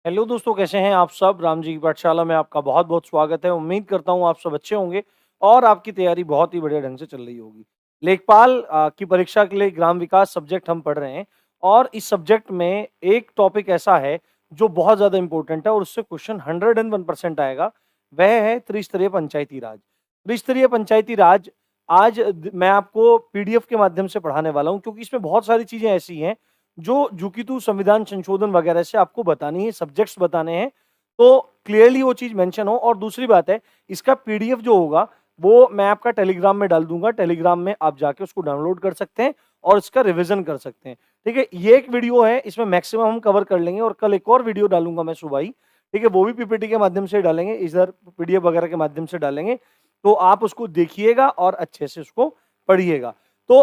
Hello दोस्तों, कैसे हैं आप सब। राम जी की पाठशाला में आपका बहुत बहुत स्वागत है। उम्मीद करता हूँ आप सब अच्छे होंगे और आपकी तैयारी बहुत ही बढ़िया ढंग से चल रही होगी। लेखपाल की परीक्षा के लिए ग्राम विकास सब्जेक्ट हम पढ़ रहे हैं और इस सब्जेक्ट में एक टॉपिक ऐसा है जो बहुत ज़्यादा इंपॉर्टेंट है और उससे क्वेश्चन 101% आएगा। वह है त्रिस्तरीय पंचायती राज। त्रिस्तरीय पंचायती राज आज मैं आपको पीडीएफ के माध्यम से पढ़ाने वाला हूँ, क्योंकि इसमें बहुत सारी चीजें ऐसी हैं जो जुकितु संविधान संशोधन वगैरह से आपको बतानी है, सब्जेक्ट्स बताने हैं, तो क्लियरली वो चीज मेंशन हो। और दूसरी बात है, इसका पीडीएफ जो होगा वो मैं आपका टेलीग्राम में डाल दूंगा। टेलीग्राम में आप जाके उसको डाउनलोड कर सकते हैं और इसका रिवीजन कर सकते हैं। ठीक है, ये एक वीडियो है, इसमें मैक्सिमम हम कवर कर लेंगे और कल एक और वीडियो डालूंगा मैं सुबह ही। ठीक है, वो भी पीपीटी के माध्यम से डालेंगे, इधर पीडीएफ वगैरह के माध्यम से डालेंगे, तो आप उसको देखिएगा और अच्छे से उसको पढ़िएगा। तो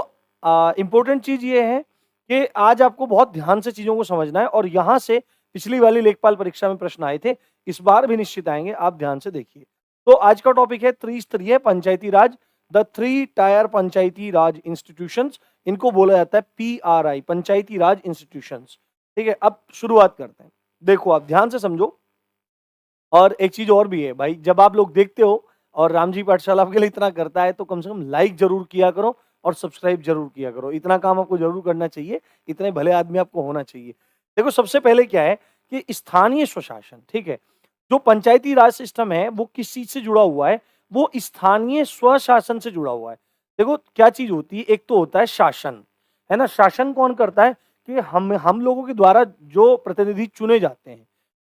इंपॉर्टेंट चीज ये है कि आज आपको बहुत ध्यान से चीजों को समझना है और यहां से पिछली वाली लेखपाल परीक्षा में प्रश्न आए थे, इस बार भी निश्चित आएंगे, आप ध्यान से देखिए। तो आज का टॉपिक है त्रिस्तरीय Panchayati Raj, the three tier Panchayati Raj institutions. इनको बोला जाता है पीआरआई, पंचायती राज इंस्टीट्यूशंस। ठीक है, अब शुरुआत करते हैं। देखो, आप ध्यान से समझो। और एक चीज और भी है भाई, जब आप लोग देखते हो और राम जी पाठशाला आपके लिए इतना करता है, तो कम से कम लाइक जरूर किया करो और सब्सक्राइब जरूर किया करो। इतना काम आपको जरूर करना चाहिए, इतने भले आदमी आपको होना चाहिए। देखो, सबसे पहले क्या है कि स्थानीय स्वशासन, ठीक है, जो पंचायती राज सिस्टम है वो किस चीज से जुड़ा हुआ है, वो स्थानीय स्वशासन से जुड़ा हुआ है। देखो क्या चीज होती है, एक तो होता है शासन, है ना। शासन कौन करता है कि हम लोगों के द्वारा जो प्रतिनिधि चुने जाते हैं,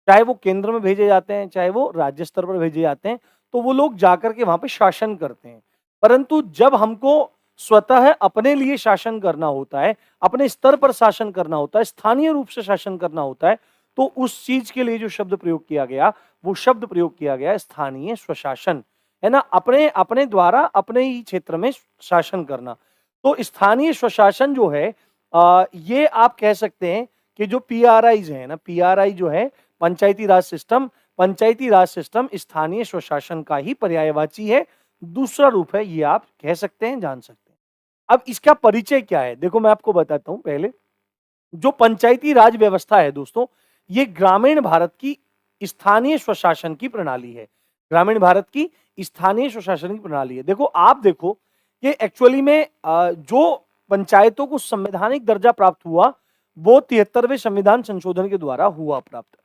चाहे वो केंद्र में भेजे जाते हैं चाहे वो राज्य स्तर पर भेजे जाते हैं, तो वो लोग जाकर के वहां पे शासन करते हैं। परंतु जब हमको स्वतः अपने लिए शासन करना होता है, अपने स्तर पर शासन करना होता है, स्थानीय रूप से शासन करना होता है, तो उस चीज के लिए जो शब्द प्रयोग किया गया, वो शब्द प्रयोग किया गया स्थानीय स्वशासन, है ना। अपने अपने द्वारा अपने ही क्षेत्र में शासन करना। तो स्थानीय स्वशासन जो है, ये आप कह सकते हैं कि जो पीआरआई है ना, पीआरआई जो है पंचायती राज सिस्टम, पंचायती राज सिस्टम स्थानीय स्वशासन का ही पर्यायवाची है, दूसरा रूप है, ये आप कह सकते हैं, जान सकते हैं। अब इसका परिचय क्या है, देखो मैं आपको बताता हूं। पहले जो पंचायती राज व्यवस्था है दोस्तों, ये ग्रामीण भारत की स्थानीय स्वशासन की प्रणाली है। ग्रामीण भारत की स्थानीय स्वशासन की प्रणाली है। देखो, आप देखो कि एक्चुअली में जो पंचायतों को संवैधानिक दर्जा प्राप्त हुआ, वो 73वें संविधान संशोधन के द्वारा हुआ प्राप्त।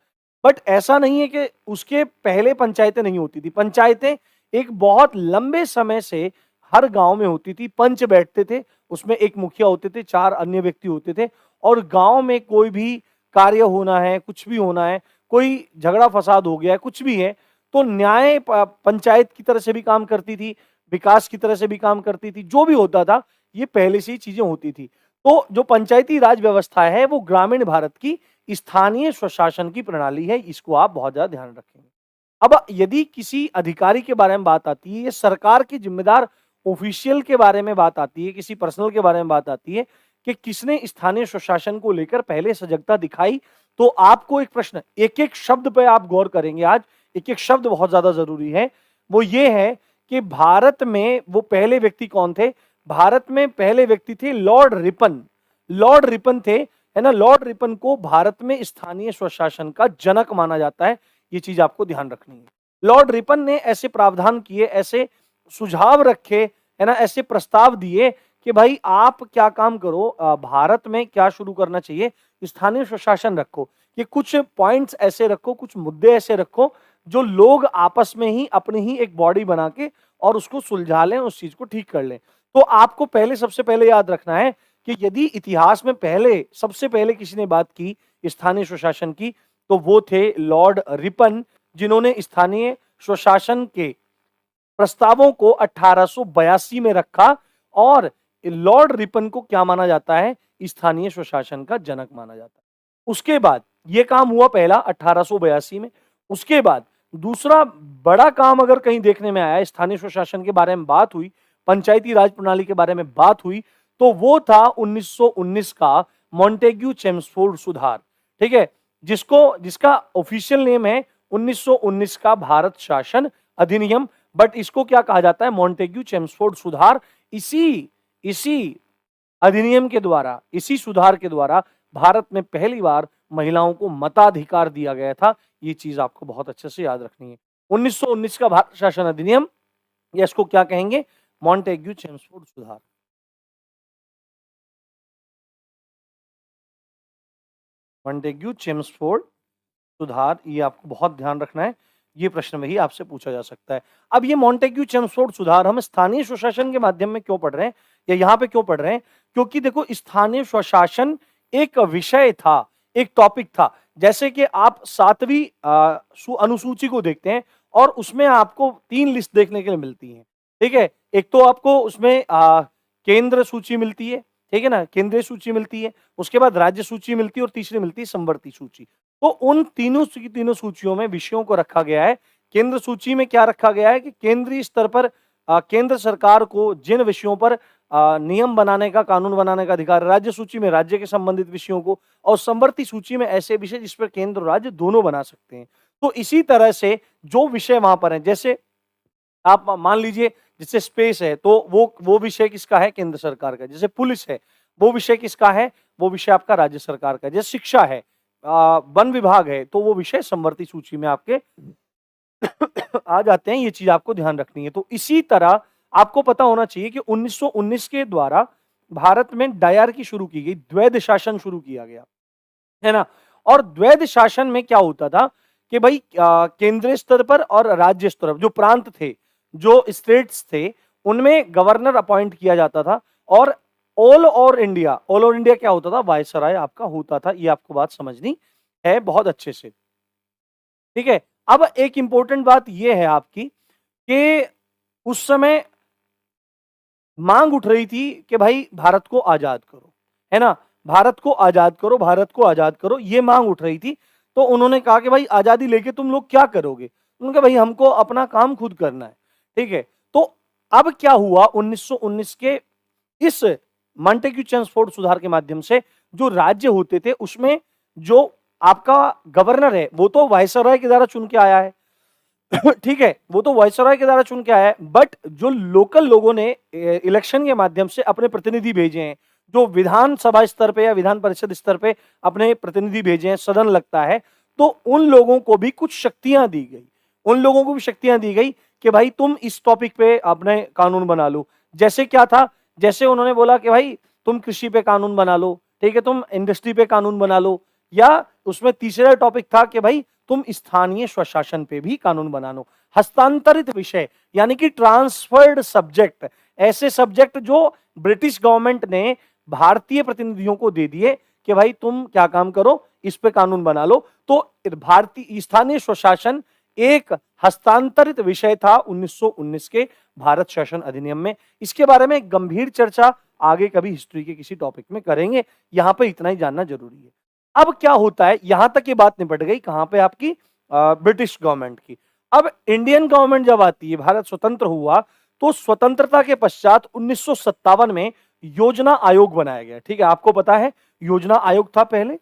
बट ऐसा नहीं है कि उसके पहले पंचायतें नहीं होती थी। पंचायतें एक बहुत लंबे समय से हर गांव में होती थी। पंच बैठते थे, उसमें एक मुखिया होते थे, 4 अन्य व्यक्ति होते थे, और गांव में कोई भी कार्य होना है, कुछ भी होना है, कोई झगड़ा फसाद हो गया है, कुछ भी है, तो न्याय पंचायत की तरह से भी काम करती थी, विकास की तरह से भी काम करती थी। जो भी होता था, ये पहले से ही चीजें होती थी। तो जो पंचायती राज व्यवस्था है, वो ग्रामीण भारत की स्थानीय स्वशासन की प्रणाली है। इसको आप बहुत ज्यादा ध्यान रखेंगे। अब यदि किसी अधिकारी के बारे में बात आती है, या सरकार के जिम्मेदार ऑफिशियल के बारे में बात आती है, किसी पर्सनल के बारे में बात आती है कि किसने स्थानीय स्वशासन को लेकर पहले सजगता दिखाई, तो आपको एक प्रश्न, एक एक शब्द पे आप गौर करेंगे आज, एक एक शब्द बहुत ज्यादा जरूरी है। वो ये है कि भारत में वो पहले व्यक्ति कौन थे। भारत में पहले व्यक्ति थे लॉर्ड रिपन। लॉर्ड रिपन थे, है ना। लॉर्ड रिपन को भारत में स्थानीय स्वशासन का जनक माना जाता है। ये चीज आपको ध्यान रखनी है। लॉर्ड रिपन ने ऐसे प्रावधान किए, ऐसे सुझाव रखे, है ना, ऐसे प्रस्ताव दिए कि भाई आप क्या काम करो, भारत में क्या शुरू करना चाहिए, स्थानीय स्वशासन रखो। कि कुछ पॉइंट्स ऐसे रखो, कुछ मुद्दे ऐसे रखो जो लोग आपस में ही अपनी ही एक बॉडी बना के और उसको सुलझा लें, उस चीज को ठीक कर लें। तो आपको पहले, सबसे पहले याद रखना है कि यदि इतिहास में पहले, सबसे पहले किसी ने बात की स्थानीय स्वशासन की, तो वो थे लॉर्ड रिपन, जिन्होंने स्थानीय स्वशासन के प्रस्तावों को 1882 में रखा। और लॉर्ड रिपन को क्या माना जाता है, स्थानीय स्वशासन का जनक माना जाता है। उसके बाद यह काम हुआ पहला 1882 में। उसके बाद दूसरा बड़ा काम अगर कहीं देखने में आया, स्थानीय स्वशासन के बारे में बात हुई, पंचायती राज प्रणाली के बारे में बात हुई, तो वो था 1919 का मॉन्टेग्यू चेम्सफोर्ड सुधार। ठीक है, जिसका ऑफिशियल नेम है 1919 का भारत शासन अधिनियम, बट इसको क्या कहा जाता है, मॉन्टेग्यू चेम्सफोर्ड सुधार। इसी अधिनियम के द्वारा, इसी सुधार के द्वारा भारत में पहली बार महिलाओं को मताधिकार दिया गया था। ये चीज आपको बहुत अच्छे से याद रखनी है। 1919 का भारत शासन अधिनियम, या इसको क्या कहेंगे, मॉन्टेग्यू चेम्सफोर्ड सुधार। मॉन्टेग्यू चेम्सफोर्ड सुधार, ये आपको बहुत ध्यान रखना है, ये प्रश्न में ही आपसे पूछा जा सकता है। अब ये मॉन्टेग्यू चेम्सफोर्ड सुधार हम स्थानीय स्वशासन के माध्यम में क्यों पढ़ रहे हैं, या यहाँ पे क्यों पढ़ रहे हैं, क्योंकि देखो स्थानीय स्वशासन एक विषय था, एक टॉपिक था। जैसे कि आप 7वीं अनुसूची को देखते हैं और उसमें आपको 3 लिस्ट देखने के लिए मिलती है। ठीक है, एक तो आपको उसमें केंद्र सूची मिलती है, ठीक है ना, केंद्रीय सूची मिलती है, उसके बाद राज्य सूची मिलती है और तीसरी मिलती है समवर्ती सूची। तो उन तीनों सूचियों में विषयों को रखा गया है। केंद्र सूची में क्या रखा गया है कि केंद्रीय स्तर पर केंद्र सरकार को जिन विषयों पर नियम बनाने का, कानून बनाने का अधिकार, राज्य सूची में राज्य के संबंधित विषयों को, और समवर्ती सूची में ऐसे विषय जिस पर केंद्र और राज्य दोनों बना सकते हैं। तो इसी तरह से जो विषय वहां पर है, जैसे आप मान लीजिए जैसे स्पेस है, तो वो विषय किसका है, केंद्र सरकार का। जैसे पुलिस है, वो विषय किसका है, वो विषय आपका राज्य सरकार का। जैसे शिक्षा है, वन विभाग है, तो वो विषय समवर्ती सूची में आपके आ जाते हैं। ये चीज आपको ध्यान रखनी है। तो इसी तरह आपको पता होना चाहिए कि 1919 के द्वारा भारत में डायरकी शुरू की गई, द्वैध शासन शुरू किया गया, है ना। और द्वैध शासन में क्या होता था कि भाई केंद्रीय स्तर पर और राज्य स्तर पर जो प्रांत थे, जो स्टेट्स थे, उनमें गवर्नर अपॉइंट किया जाता था, और ऑल ओवर इंडिया क्या होता था, वायसराय आपका होता था। ये आपको बात समझनी है बहुत अच्छे से, ठीक है। अब एक इंपॉर्टेंट बात यह है आपकी कि उस समय मांग उठ रही थी कि भाई भारत को आजाद करो, है ना, भारत को आजाद करो, भारत को आजाद करो, ये मांग उठ रही थी। तो उन्होंने कहा कि भाई आजादी लेके तुम लोग क्या करोगे, उन्होंने कहा भाई हमको अपना काम खुद करना है, ठीक है। तो अब क्या हुआ, 1919 के इस मॉन्टेग्यू चेम्सफोर्ड सुधार के माध्यम से जो राज्य होते थे उसमें जो आपका गवर्नर है वो तो वायसराय के द्वारा चुन के आया है ठीक है, वो तो वायसराय के द्वारा चुन के आया है, बट जो लोकल लोगों ने इलेक्शन के माध्यम से अपने प्रतिनिधि भेजे हैं, जो विधानसभा स्तर पे या विधान परिषद स्तर पे अपने प्रतिनिधि भेजे हैं, सदन लगता है, तो उन लोगों को भी कुछ शक्तियां दी गई, उन लोगों को भी शक्तियां दी गई कि भाई तुम इस टॉपिक पे अपने कानून बना लो। जैसे क्या था, जैसे उन्होंने बोला कि भाई तुम कृषि पे कानून बना लो, ठीक है, तुम इंडस्ट्री पे कानून बना लो, या उसमें तीसरा टॉपिक था कि भाई तुम स्थानीय स्वशासन पे भी कानून बना लो। हस्तांतरित विषय यानी कि ट्रांसफर्ड सब्जेक्ट, ऐसे सब्जेक्ट जो ब्रिटिश गवर्नमेंट ने भारतीय प्रतिनिधियों को दे दिए कि भाई तुम क्या काम करो, इस पे कानून बना लो। तो भारतीय स्थानीय स्वशासन एक हस्तांतरित विषय था 1919 के भारत शासन अधिनियम में। इसके बारे में गंभीर चर्चा आगे कभी हिस्ट्री के किसी टॉपिक में करेंगे, यहां पे इतना ही जानना जरूरी है। अब क्या होता है, यहां तक ये बात निपट गई कहां पे आपकी ब्रिटिश गवर्नमेंट की। अब इंडियन गवर्नमेंट जब आती है, भारत स्वतंत्र हुआ, तो स्वतंत्रता के पश्चात 1957 में योजना आयोग बनाया गया, ठीक है, आपको पता है योजना आयोग था पहले,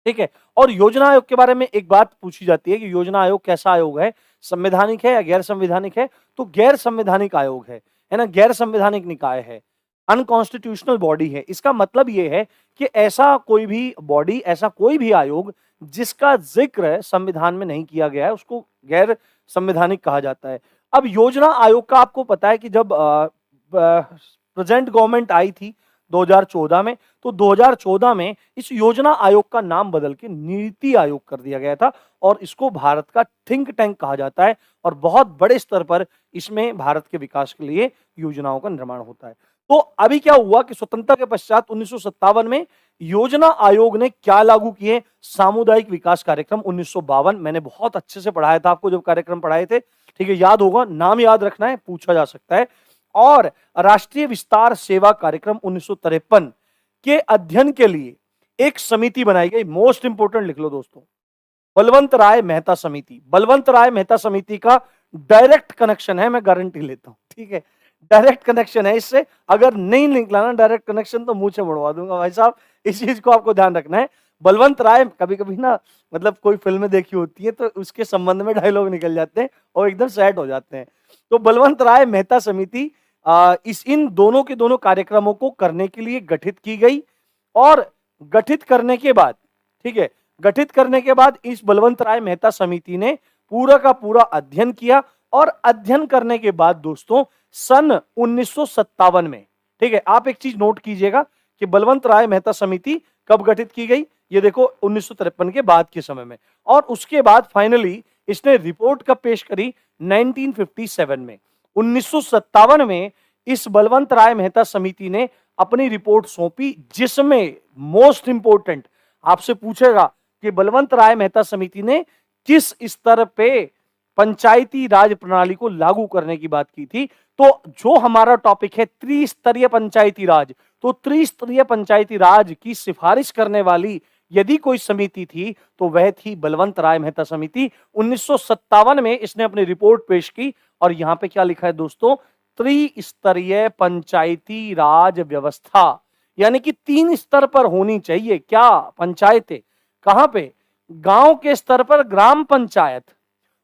ठीक है। और योजना आयोग के बारे में एक बात पूछी जाती है कि योजना आयोग कैसा आयोग है, संवैधानिक है या गैर संवैधानिक है, तो गैर संवैधानिक आयोग है ना, गैर संवैधानिक निकाय है, अनकॉन्स्टिट्यूशनल बॉडी है। इसका मतलब यह है कि ऐसा कोई भी बॉडी, ऐसा कोई भी आयोग जिसका जिक्र संविधान में नहीं किया गया है, उसको गैर संवैधानिक कहा जाता है। अब योजना आयोग का आपको पता है कि जब प्रेजेंट गवर्नमेंट आई थी 2014 में, तो 2014 में इस योजना आयोग का नाम बदल के नीति आयोग कर दिया गया था, और इसको भारत का थिंक टैंक कहा जाता है, और बहुत बड़े स्तर पर इसमें भारत के विकास के लिए योजनाओं का निर्माण होता है। तो अभी क्या हुआ कि स्वतंत्रता के पश्चात 1957 में योजना आयोग ने क्या लागू किए, सामुदायिक विकास कार्यक्रम 1952। मैंने बहुत अच्छे से पढ़ाया था आपको जब कार्यक्रम पढ़ाए थे, ठीक है, याद होगा, नाम याद रखना है, पूछा जा सकता है। और राष्ट्रीय विस्तार सेवा कार्यक्रम 1953 के अध्ययन के लिए एक समिति बनाई गई, मोस्ट इंपोर्टेंट लिख लो दोस्तों, बलवंत राय मेहता समिति। बलवंत राय मेहता समिति का डायरेक्ट कनेक्शन है, मैं गारंटी लेता हूं, ठीक है, डायरेक्ट कनेक्शन है इससे। अगर नहीं निकला ना डायरेक्ट कनेक्शन तो मुंह से मुड़वा दूंगा भाई साहब, इस चीज को आपको ध्यान रखना है। बलवंत राय, कभी कभी ना मतलब कोई फिल्में देखी होती है तो उसके संबंध में डायलॉग निकल जाते हैं और एकदम सेट हो जाते हैं। तो बलवंत राय मेहता समिति इन दोनों के दोनों कार्यक्रमों को करने के लिए गठित की गई, और गठित करने के बाद, ठीक है। गठित करने के बाद इस बलवंत राय मेहता समिति ने पूरा का पूरा अध्ययन किया और अध्ययन करने के बाद दोस्तों सन 1957 में, ठीक है, आप एक चीज नोट कीजिएगा कि बलवंत राय मेहता समिति कब गठित की गई, ये देखो 1953 के बाद के समय में, और उसके बाद फाइनली इसने रिपोर्ट कब पेश करी, 1957 में। 1957 में इस बलवंत राय मेहता समिति ने अपनी रिपोर्ट सौंपी, जिसमें मोस्ट इंपोर्टेंट आपसे पूछेगा कि बलवंत राय मेहता समिति ने किस स्तर पे पंचायती राज प्रणाली को लागू करने की बात की थी। तो जो हमारा टॉपिक है त्रिस्तरीय पंचायती राज, तो त्रिस्तरीय पंचायती राज की सिफारिश करने वाली यदि कोई समिति थी तो वह थी बलवंत राय मेहता समिति। 1957 में इसने अपनी रिपोर्ट पेश की और यहां पे क्या लिखा है दोस्तों, त्रिस्तरीय पंचायती राज व्यवस्था, यानी कि 3 स्तर पर होनी चाहिए क्या पंचायतें, कहां पे, गांव के स्तर पर ग्राम पंचायत,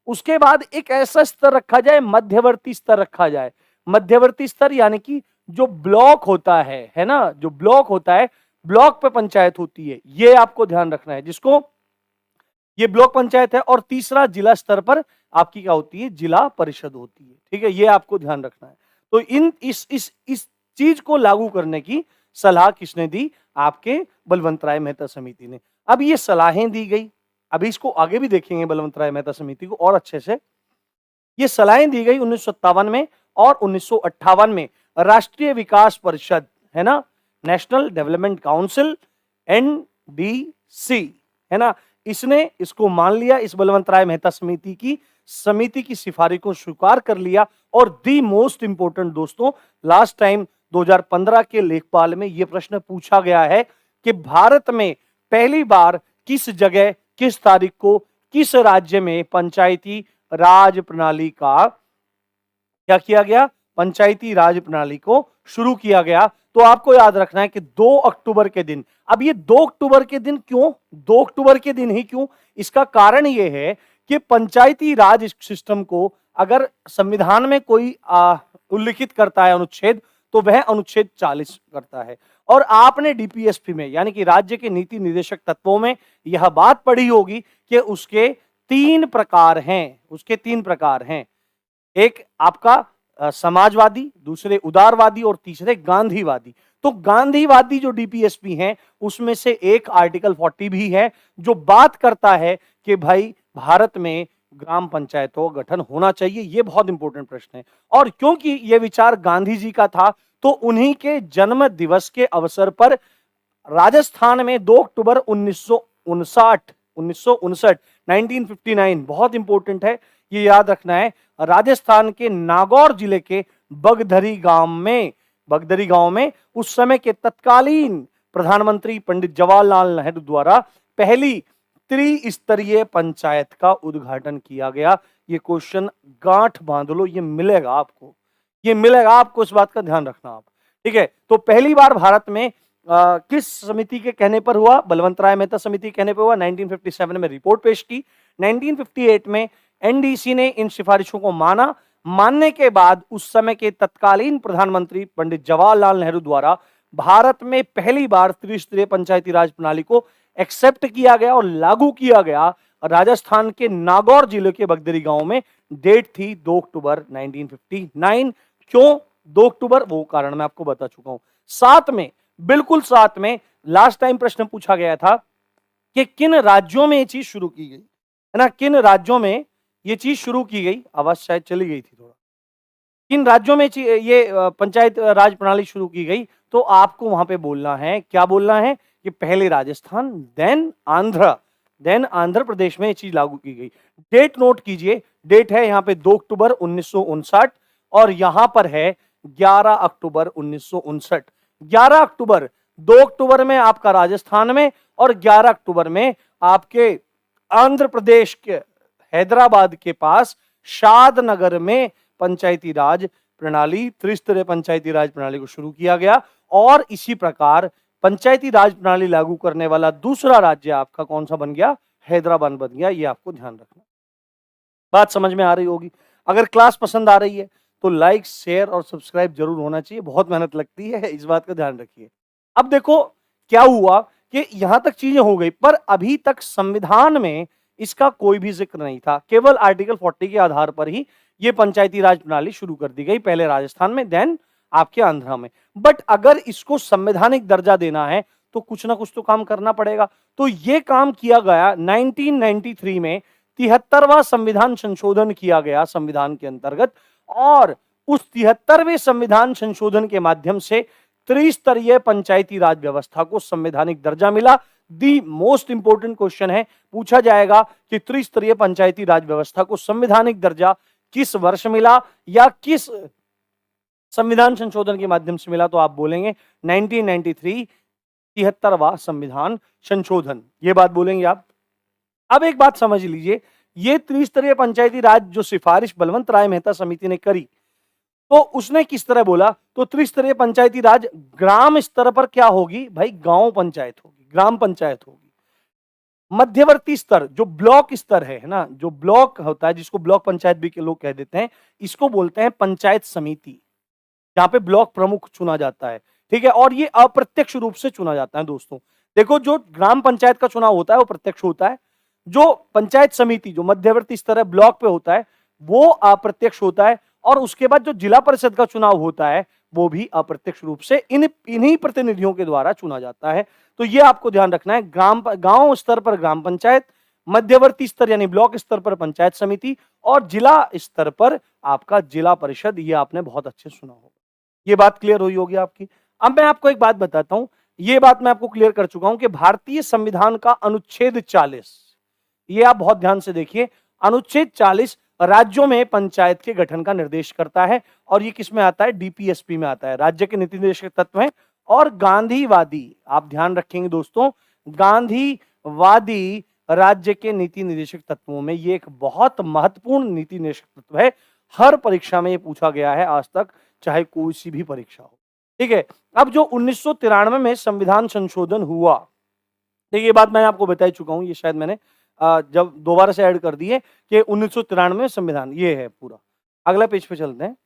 उसके बाद एक ऐसा स्तर रखा जाए, मध्यवर्ती स्तर रखा जाए। मध्यवर्ती स्तर यानी कि जो ब्लॉक होता है ना, जो ब्लॉक होता है, ब्लॉक पे पंचायत होती है, ये आपको ध्यान रखना है, जिसको ये ब्लॉक पंचायत है। और तीसरा जिला स्तर पर आपकी क्या होती है, जिला परिषद होती है, ठीक है, ये आपको ध्यान रखना है। तो इस चीज को लागू करने की सलाह किसने दी, आपके बलवंत राय मेहता समिति ने। अब ये सलाहें दी गई, अभी इसको आगे भी देखेंगे बलवंत राय मेहता समिति को और अच्छे से। ये सलाहें दी गई 1957 में और 1958 में राष्ट्रीय विकास परिषद, है ना, नेशनल डेवलपमेंट काउंसिल, NDC, है ना, इसने इसको मान लिया, इस बलवंत राय मेहता समिति की सिफारिश को स्वीकार कर लिया। और दी मोस्ट इंपोर्टेंट दोस्तों, लास्ट टाइम 2015 के लेखपाल में यह प्रश्न पूछा गया है कि भारत में पहली बार किस जगह, किस तारीख को, किस राज्य में पंचायती राज प्रणाली का क्या किया गया, पंचायती राज प्रणाली को शुरू किया गया। तो आपको याद रखना है कि 2 अक्टूबर के दिन, अब ये 2 अक्टूबर के दिन क्यों, 2 अक्टूबर के दिन ही क्यों, इसका कारण ये है कि पंचायती राज सिस्टम को अगर संविधान में कोई उल्लिखित करता है अनुच्छेद, तो वह अनुच्छेद 40 करता है। और आपने डीपीएसपी में यानी कि राज्य के नीति निर्देशक तत्वों में यह बात पढ़ी होगी कि उसके 3 प्रकार हैं, उसके 3 प्रकार हैं, एक आपका समाजवादी, दूसरे उदारवादी और तीसरे गांधीवादी। तो गांधीवादी जो डीपीएसपी हैं उसमें से एक आर्टिकल 40 भी है जो बात करता है कि भाई भारत में ग्राम पंचायतों का गठन होना चाहिए। ये बहुत इंपॉर्टेंट प्रश्न है। और क्योंकि ये विचार गांधी जी का था तो उन्हीं के जन्म दिवस के अवसर पर राजस्थान में 2 अक्टूबर 1959 बहुत इंपॉर्टेंट है, ये याद रखना है, राजस्थान के नागौर जिले के बगधरी गांव में उस समय के तत्कालीन प्रधानमंत्री पंडित जवाहरलाल नेहरू द्वारा पहली त्रिस्तरीय पंचायत का उद्घाटन किया गया। ये क्वेश्चन गांठ बांध लो, ये मिलेगा आपको, इस बात का ध्यान रखना आप, ठीक है। तो पहली बार भारत में किस समिति के कहने पर हुआ, बलवंत राय मेहता समिति के कहने पर हुआ, 1957 में रिपोर्ट पेश की, 1958 में एनडीसी ने इन सिफारिशों को मानने के बाद उस समय के तत्कालीन प्रधानमंत्री पंडित जवाहरलाल नेहरू द्वारा भारत में पहली बार त्रिस्तरीय पंचायती राज प्रणाली को एक्सेप्ट किया गया और लागू किया गया राजस्थान के नागौर जिले के बगदरी गांव में। डेट थी 2 अक्टूबर 1959। क्यों 2 अक्टूबर, वो कारण मैं आपको बता चुका हूं। बिल्कुल साथ में लास्ट टाइम प्रश्न पूछा गया था कि किन राज्यों में ये चीज शुरू की गई, है ना, किन राज्यों में ये चीज शुरू की गई, आवाज शायद चली गई थी थोड़ा, किन राज्यों में ये पंचायत राज प्रणाली शुरू की गई। तो आपको वहां पे बोलना है, क्या बोलना है कि पहले राजस्थान, देन आंध्र प्रदेश में ये चीज लागू की गई। डेट नोट कीजिए, डेट है यहाँ पे 2 अक्टूबर 1959 और यहां पर है 11 अक्टूबर 1959। 11 अक्टूबर, 2 अक्टूबर में आपका राजस्थान में और 11 अक्टूबर में आपके आंध्र प्रदेश के हैदराबाद के पास शादनगर में पंचायती राज प्रणाली, त्रिस्तरीय पंचायती राज प्रणाली को शुरू किया गया। और इसी प्रकार पंचायती राज प्रणाली लागू करने वाला दूसरा राज्य आपका कौन सा बन गया, हैदराबाद बन गया। ये आपको ध्यान रखना, बात समझ में आ रही होगी। अगर क्लास पसंद आ रही है तो लाइक, शेयर और सब्सक्राइब जरूर होना चाहिए, बहुत मेहनत लगती है, इस बात का ध्यान रखिए। अब देखो क्या हुआ कि यहां तक चीजें हो गई, पर अभी तक संविधान में इसका कोई भी जिक्र नहीं था। केवल आर्टिकल 40 के आधार पर ही ये पंचायती राज प्रणाली शुरू कर दी गई, पहले राजस्थान में, देन आपके आंध्रा में। बट अगर इसको संवैधानिक दर्जा देना है तो कुछ ना कुछ तो काम करना पड़ेगा। तो ये काम किया गया 1993 में, 73वां संविधान संशोधन किया गया संविधान के अंतर्गत, और उस 73वें संविधान संशोधन के माध्यम से त्रिस्तरीय पंचायती राज व्यवस्था को संवैधानिक दर्जा मिला। दी मोस्ट इंपोर्टेंट क्वेश्चन है, पूछा जाएगा कि त्रिस्तरीय पंचायती राज व्यवस्था को संवैधानिक दर्जा किस वर्ष मिला या किस संविधान संशोधन के माध्यम से मिला, तो आप बोलेंगे 1993, 73वां संविधान संशोधन, ये बात बोलेंगे आप। अब एक बात समझ लीजिए, ये त्रिस्तरीय पंचायती राज जो सिफारिश बलवंत राय मेहता समिति ने करी, तो उसने किस तरह बोला, तो त्रिस्तरीय पंचायती राज ग्राम स्तर पर क्या होगी भाई, गांव पंचायत होगी, ग्राम पंचायत होगी। मध्यवर्ती स्तर जो ब्लॉक स्तर है ना, जो ब्लॉक होता है, जिसको ब्लॉक पंचायत भी के लोग कह देते हैं, इसको बोलते हैं पंचायत समिति, जहां पे ब्लॉक प्रमुख चुना जाता है, ठीक है। और ये अप्रत्यक्ष रूप से चुना जाता है दोस्तों। देखो, जो ग्राम पंचायत का चुनाव होता है वो प्रत्यक्ष होता है, जो पंचायत समिति जो मध्यवर्ती स्तर है ब्लॉक पे होता है वो अप्रत्यक्ष होता है, और उसके बाद जो जिला परिषद का चुनाव होता है वो भी अप्रत्यक्ष रूप से इन्हीं प्रतिनिधियों के द्वारा चुना जाता है। तो ये आपको ध्यान रखना है, गांव स्तर पर ग्राम पंचायत, मध्यवर्ती स्तर यानी ब्लॉक स्तर पर पंचायत समिति, और जिला स्तर पर आपका जिला परिषद। ये आपने बहुत अच्छे सुना होगा, ये बात क्लियर हुई होगी आपकी। अब मैं आपको एक बात बताता हूं, ये बात मैं आपको क्लियर कर चुका हूं कि भारतीय संविधान का अनुच्छेद 40, ये आप बहुत ध्यान से देखिए, अनुच्छेद 40 राज्यों में पंचायत के गठन का निर्देश करता है, और ये किस में आता है, डीपीएसपी में आता है, राज्य के नीति निर्देशक तत्व हैं। और गांधीवादी, आप ध्यान रखेंगे दोस्तों, गांधीवादी राज्य के नीति निर्देशक तत्वों में ये एक बहुत महत्वपूर्ण नीति निर्देशक तत्व है। हर परीक्षा में ये पूछा गया है आज तक, चाहे कोई सी भी परीक्षा हो, ठीक है। अब जो 1993 में संविधान संशोधन हुआ, देखिए ये बात मैं आपको बता चुका हूं, ये शायद मैंने जब दोबारा से ऐड कर दिए कि 1993 में संविधान, ये है पूरा। अगला पेज पे चलते हैं,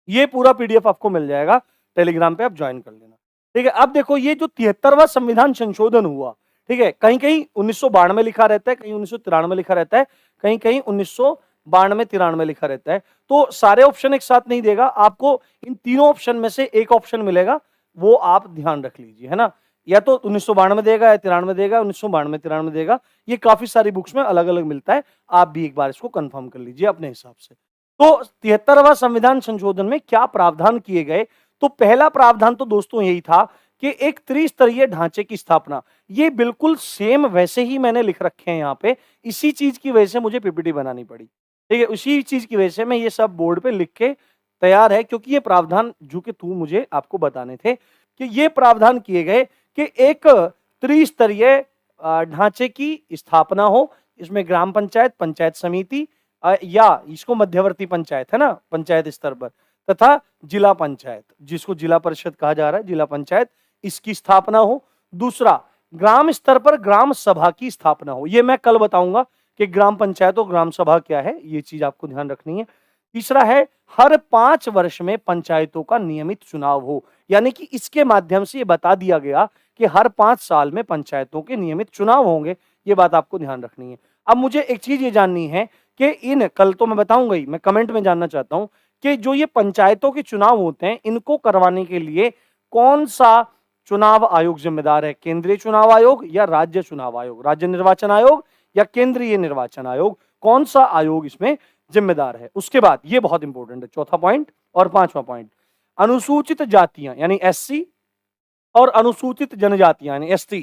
ये पूरा पीडीएफ आपको मिल जाएगा टेलीग्राम पे, आप ज्वाइन कर लेना, ठीक है। अब देखो, ये जो 73वां संविधान संशोधन हुआ, ठीक है, कहीं कहीं 1992 लिखा रहता है, कहीं 1993 लिखा रहता है, कहीं कहीं 1992-93 लिखा रहता है। तो सारे ऑप्शन एक साथ नहीं देगा आपको, इन तीनों ऑप्शन में से एक ऑप्शन मिलेगा, वो आप ध्यान रख लीजिए, है ना। या तो 1992 देगा, या 93 देगा, 1992-93 देगा, ये काफी सारी बुक्स में अलग अलग मिलता है, आप भी एक बार इसको कंफर्म कर लीजिए अपने हिसाब से। तो 73वां संविधान संशोधन में क्या प्रावधान किए गए, तो पहला प्रावधान तो दोस्तों यही था कि एक त्रिस्तरीय ढांचे की स्थापना। ये बिल्कुल सेम वैसे ही मैंने लिख रखे हैं यहाँ पे, इसी चीज की वजह से मुझे पीपीटी बनानी पड़ी, ठीक है, उसी चीज की वजह से मैं ये सब बोर्ड पे लिख के तैयार है, क्योंकि ये प्रावधान जो कि तू मुझे आपको बताने थे कि ये प्रावधान किए गए कि एक त्रिस्तरीय ढांचे की स्थापना हो, इसमें ग्राम पंचायत, पंचायत समिति, या इसको मध्यवर्ती पंचायत है ना, पंचायत स्तर पर, तथा जिला पंचायत, जिसको जिला परिषद कहा जा रहा है, जिला पंचायत, इसकी स्थापना हो। दूसरा, ग्राम स्तर पर ग्राम सभा की स्थापना हो, ये मैं कल बताऊंगा कि ग्राम पंचायत और ग्राम सभा क्या है, ये चीज आपको ध्यान रखनी है। तीसरा है, हर 5 वर्ष में पंचायतों का नियमित चुनाव हो, यानी कि इसके माध्यम से ये बता दिया गया कि हर 5 साल में पंचायतों के नियमित चुनाव होंगे, ये बात आपको ध्यान रखनी है। अब मुझे एक चीज ये जाननी है कि इन, कल तो मैं बताऊंगा ही, मैं कमेंट में जानना चाहता हूं कि जो ये पंचायतों के चुनाव होते हैं, इनको करवाने के लिए कौन सा चुनाव आयोग जिम्मेदार है, केंद्रीय चुनाव आयोग या राज्य चुनाव आयोग, राज्य निर्वाचन आयोग या केंद्रीय निर्वाचन आयोग, कौन सा आयोग इसमें जिम्मेदार है। उसके बाद ये बहुत इंपॉर्टेंट है, चौथा पॉइंट और 5वां पॉइंट, अनुसूचित जातियां यानी एससी और अनुसूचित जनजातियां यानी एसटी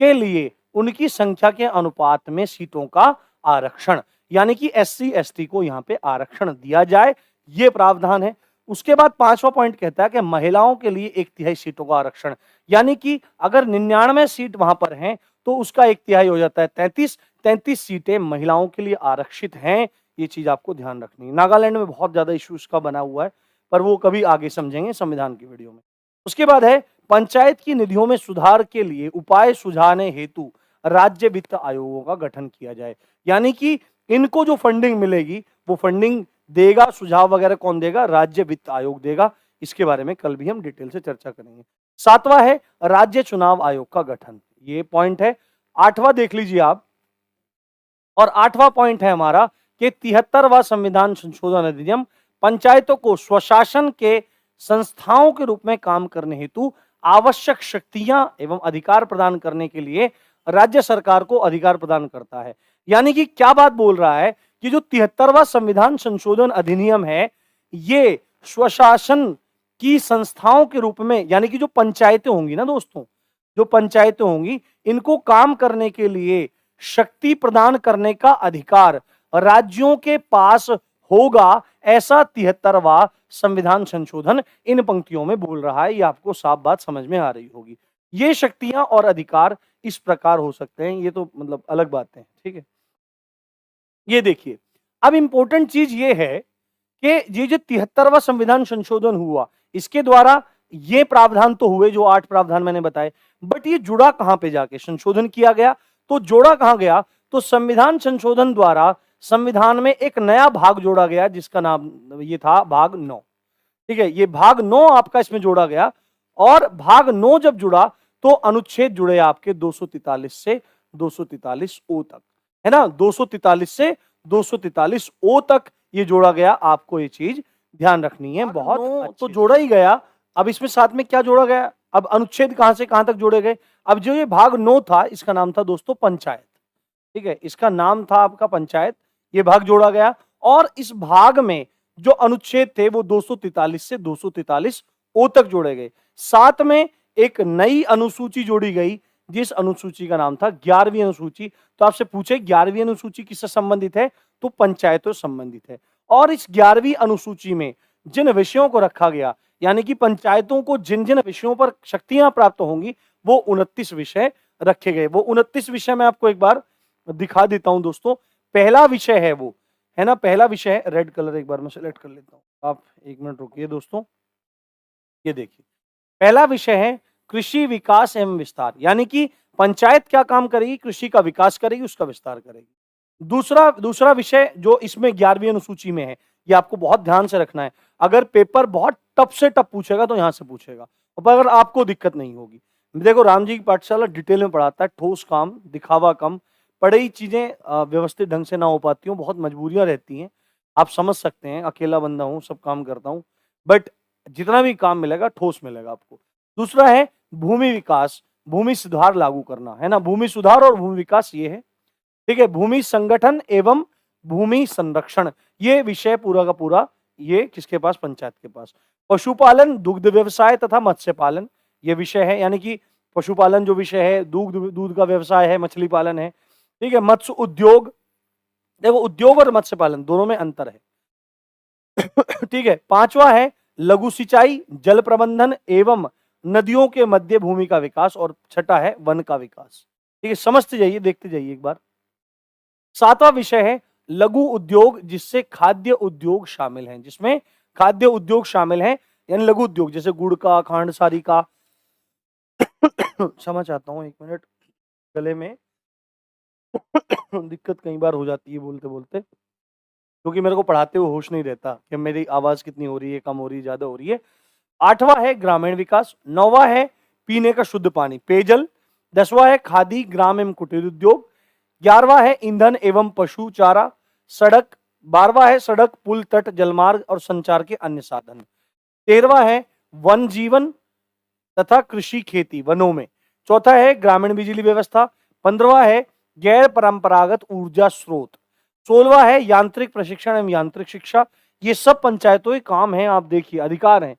के लिए उनकी संख्या के अनुपात में सीटों का आरक्षण, यानी कि एससी एसटी को यहां पे आरक्षण दिया जाए, ये प्रावधान है। उसके बाद 5वां पॉइंट कहता है कि महिलाओं के लिए 1/3 सीटों का आरक्षण, यानी कि अगर 99 सीट वहां पर हैं तो उसका 1/3 हो जाता है 33 सीटें महिलाओं के लिए आरक्षित हैं, ये चीज आपको ध्यान रखनी है। नागालैंड में बहुत ज्यादा इश्यू इसका बना हुआ है, पर वो कभी आगे समझेंगे संविधान की वीडियो में। उसके बाद है, पंचायत की निधियों में सुधार के लिए उपाय सुझाने हेतु राज्य वित्त आयोगों का गठन किया जाए, यानी कि इनको जो फंडिंग मिलेगी वो फंडिंग देगा, सुझाव वगैरह कौन देगा, राज्य वित्त आयोग देगा। इसके बारे में कल भी हम डिटेल से चर्चा करेंगे। 7वां है, राज्य चुनाव आयोग का गठन, ये पॉइंट है। 8वां देख लीजिए आप, और 8वां पॉइंट है हमारा कि 73वां संविधान संशोधन अधिनियम पंचायतों को स्वशासन के संस्थाओं के रूप में काम करने हेतु आवश्यक शक्तियां एवं अधिकार प्रदान करने के लिए राज्य सरकार को अधिकार प्रदान करता है। यानी कि क्या बात बोल रहा है कि जो 73वां संविधान संशोधन अधिनियम है, ये स्वशासन की संस्थाओं के रूप में, यानी कि जो पंचायतें होंगी ना दोस्तों, जो पंचायतें होंगी, इनको काम करने के लिए शक्ति प्रदान करने का अधिकार राज्यों के पास होगा, ऐसा 73वां संविधान संशोधन इन पंक्तियों में बोल रहा है। ये आपको साफ बात समझ में आ रही होगी। ये शक्तियां और अधिकार इस प्रकार हो सकते हैं, ये तो मतलब अलग बातें हैं, ठीक है। ये देखिए, अब इंपॉर्टेंट चीज ये है कि ये जो 73वां संविधान संशोधन हुआ, इसके द्वारा ये प्रावधान तो हुए, जो 8 प्रावधान मैंने बताए, बट ये जुड़ा कहां पे जाके संशोधन किया गया, तो जोड़ा कहां गया, तो संविधान संशोधन द्वारा संविधान में एक नया भाग जोड़ा गया जिसका नाम ये था भाग 9। ठीक है, ये भाग 9 आपका इसमें जोड़ा गया, और भाग 9 जब जुड़ा तो अनुच्छेद जुड़े आपके 243 से 243 ओ तक, है ना, 243 से 243 ओ तक ये जोड़ा गया। आपको ये चीज ध्यान रखनी है, बहुत तो जोड़ा ही गया। अब इसमें साथ में क्या जोड़ा गया, अब अनुच्छेद कहां से कहां तक जोड़े गए। अब जो ये भाग 9 था, इसका नाम था दोस्तों पंचायत, ठीक है, इसका नाम था आपका पंचायत। ये भाग जोड़ा गया, और इस भाग में जो अनुच्छेद थे वो 243 से 243 ओ तक जोड़े गए। साथ में एक नई अनुसूची जोड़ी गई, जिस अनुसूची का नाम था 11वीं अनुसूची। तो आपसे पूछे 11वीं अनुसूची किससे संबंधित है, तो पंचायतों से संबंधित है। और इस 11वीं अनुसूची में जिन विषयों को रखा गया, यानी कि पंचायतों को जिन जिन विषयों पर शक्तियां प्राप्त होंगी, वो 29 विषय रखे गए। वो 29 विषय मैं आपको एक बार दिखा देता हूं दोस्तों। पहला विषय है वो, है ना, पहला विषय है, रेड कलर एक बार मैं सेलेक्ट कर लेता हूं, आप एक मिनट रुकिए दोस्तों। ये देखिए, पहला विषय है कृषि विकास एवं विस्तार, यानी कि पंचायत क्या काम करेगी, कृषि का विकास करेगी, उसका विस्तार करेगी। दूसरा विषय जो इसमें 11वीं अनुसूची में है, ये आपको बहुत ध्यान से रखना है। अगर पेपर बहुत टफ से टफ पूछेगा तो यहां से पूछेगा, और अगर आपको दिक्कत नहीं होगी। देखो, राम जी की पाठशाला डिटेल में पढ़ाता है, ठोस काम, दिखावा कम, पढ़ी चीजें व्यवस्थित ढंग से ना हो पाती हूँ, बहुत मजबूरियां रहती हैं, आप समझ सकते हैं, अकेला बंदा हूँ, सब काम करता हूँ, बट जितना भी काम मिलेगा ठोस मिलेगा आपको। दूसरा है भूमि विकास, भूमि सुधार लागू करना, है ना, भूमि सुधार और भूमि विकास ये है, ठीक है। भूमि संगठन एवं भूमि संरक्षण, ये विषय पूरा का पूरा ये किसके पास, पंचायत के पास। पशुपालन, दुग्ध व्यवसाय तथा मत्स्य पालन, ये विषय है, यानी कि पशुपालन जो विषय है, दूध का व्यवसाय है, मछली पालन है, ठीक है। मत्स्य उद्योग, देखो उद्योग और मत्स्य पालन दोनों में अंतर है, ठीक है। पांचवा है लघु सिंचाई, जल प्रबंधन एवं नदियों के मध्य भूमि का विकास, और छठा है वन का विकास, ठीक है। समझते जाइए, देखते जाइए एक बार। सातवां विषय है लघु उद्योग, जिससे खाद्य उद्योग शामिल हैं, जिसमें खाद्य उद्योग शामिल हैं, यानी लघु उद्योग जैसे गुड़ का, खांडसारी का क्षमा चाहता हूं, एक मिनट, गले में दिक्कत कई बार हो जाती है बोलते बोलते, क्योंकि मेरे को पढ़ाते हुए होश नहीं रहता कि मेरी आवाज कितनी हो रही है, कम हो रही है, ज्यादा हो रही है। 8वां है ग्रामीण विकास, 9वां है पीने का शुद्ध पानी, पेयजल, 10वां है खादी, ग्राम एवं कुटीर उद्योग, 11वां है ईंधन एवं पशु चारा, सड़क, 12वां है सड़क, पुल, तट, जलमार्ग और संचार के अन्य साधन, 13वां है वन जीवन तथा कृषि खेती वनों में, चौथा है ग्रामीण बिजली व्यवस्था, 15वां है गैर परंपरागत ऊर्जा स्रोत, 16वां है यांत्रिक प्रशिक्षण एवं यांत्रिक शिक्षा। ये सब पंचायतों के काम है, आप देखिए, अधिकार है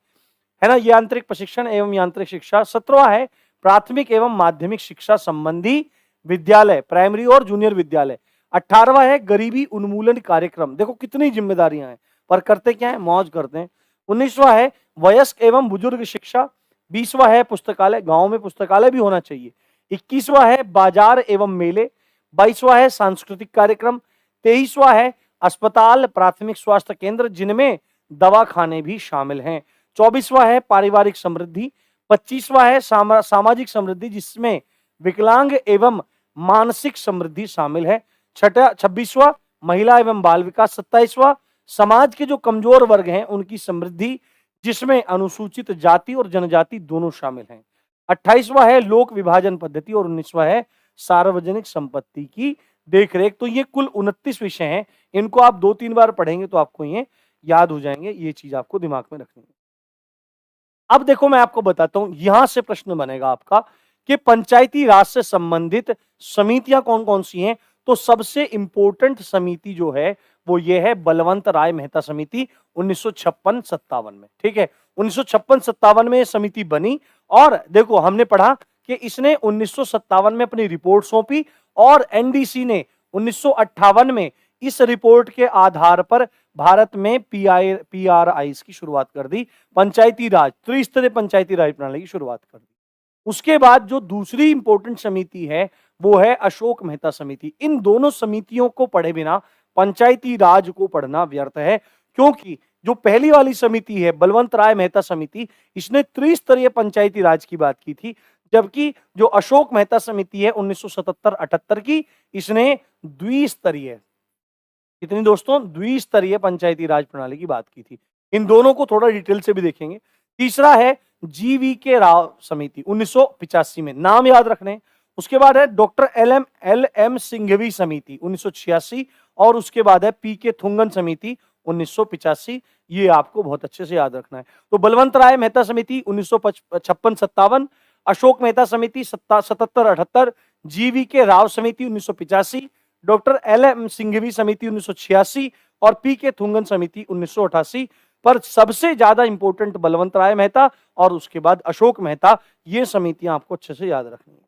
ना, यांत्रिक प्रशिक्षण एवं यांत्रिक शिक्षा। 17वां है प्राथमिक एवं माध्यमिक शिक्षा संबंधी विद्यालय, प्राइमरी और जूनियर विद्यालय। 18वां है गरीबी उन्मूलन कार्यक्रम, देखो कितनी जिम्मेदारियां हैं, पर करते क्या है, मौज करते हैं। 19वां है वयस्क एवं बुजुर्ग शिक्षा। 20वां है पुस्तकालय, गांव में पुस्तकालय भी होना चाहिए। 21वां है बाजार एवं मेले। 22वां है सांस्कृतिक कार्यक्रम। 23वां है अस्पताल, प्राथमिक स्वास्थ्य केंद्र, जिनमें दवाखाने भी शामिल हैं। 24वां है पारिवारिक समृद्धि। 25वां है सामाजिक समृद्धि, जिसमें विकलांग एवं मानसिक समृद्धि शामिल है। 26वां महिला एवं बाल विकास। 27वां समाज के जो कमजोर वर्ग हैं उनकी समृद्धि, जिसमें अनुसूचित जाति और जनजाति दोनों शामिल हैं। 28वां है लोक विभाजन पद्धति और 19वां है सार्वजनिक संपत्ति की देखरेख। तो ये कुल 29 विषय हैं। इनको आप 2-3 बार पढ़ेंगे तो आपको ये याद हो जाएंगे। ये चीज आपको दिमाग में रखनी है। अब देखो मैं आपको बताता हूं, यहां से प्रश्न बनेगा आपका कि पंचायती राज से संबंधित समितियां कौन कौन सी हैं। तो सबसे इंपॉर्टेंट समिति जो है वो ये है बलवंत राय मेहता समिति 1956-57 में। ठीक है, 1956-57 में ये समिति बनी और देखो हमने पढ़ा कि इसने 1957 में अपनी रिपोर्ट सौंपी और एनडीसी ने 1958 में इस रिपोर्ट के आधार पर भारत में पीआरआई की शुरुआत कर दी, पंचायती राज त्रिस्तरीय पंचायती राज प्रणाली की शुरुआत कर दी। उसके बाद जो दूसरी इंपॉर्टेंट समिति है वो है अशोक मेहता समिति। इन दोनों समितियों को पढ़े बिना पंचायती राज को पढ़ना व्यर्थ है, क्योंकि जो पहली वाली समिति है बलवंत राय मेहता समिति, इसने त्रिस्तरीय पंचायती राज की बात की थी, जबकि जो अशोक मेहता समिति है 1977-78 की, इसने द्विस्तरीय, कितनी दोस्तों, द्विस्तरीय पंचायती राज प्रणाली की बात की थी। इन दोनों को थोड़ा डिटेल से भी देखेंगे। तीसरा है जीवी के राव समिति 1985 में, नाम याद रखने। उसके बाद है डॉक्टर एल एम सिंघवी समिति 1986 और उसके बाद है पी के थुंगन समिति 1985। ये आपको बहुत अच्छे से याद रखना है। तो बलवंत राय मेहता समिति 1956-57, अशोक मेहता समिति 77-78, जीवी के राव समिति 1985, डॉक्टर एल एम सिंघवी समिति 1986 और पी के थुंगन समिति 1988। पर सबसे ज्यादा इंपॉर्टेंट बलवंत राय मेहता और उसके बाद अशोक मेहता, ये समितियां आपको अच्छे से याद रखनी है।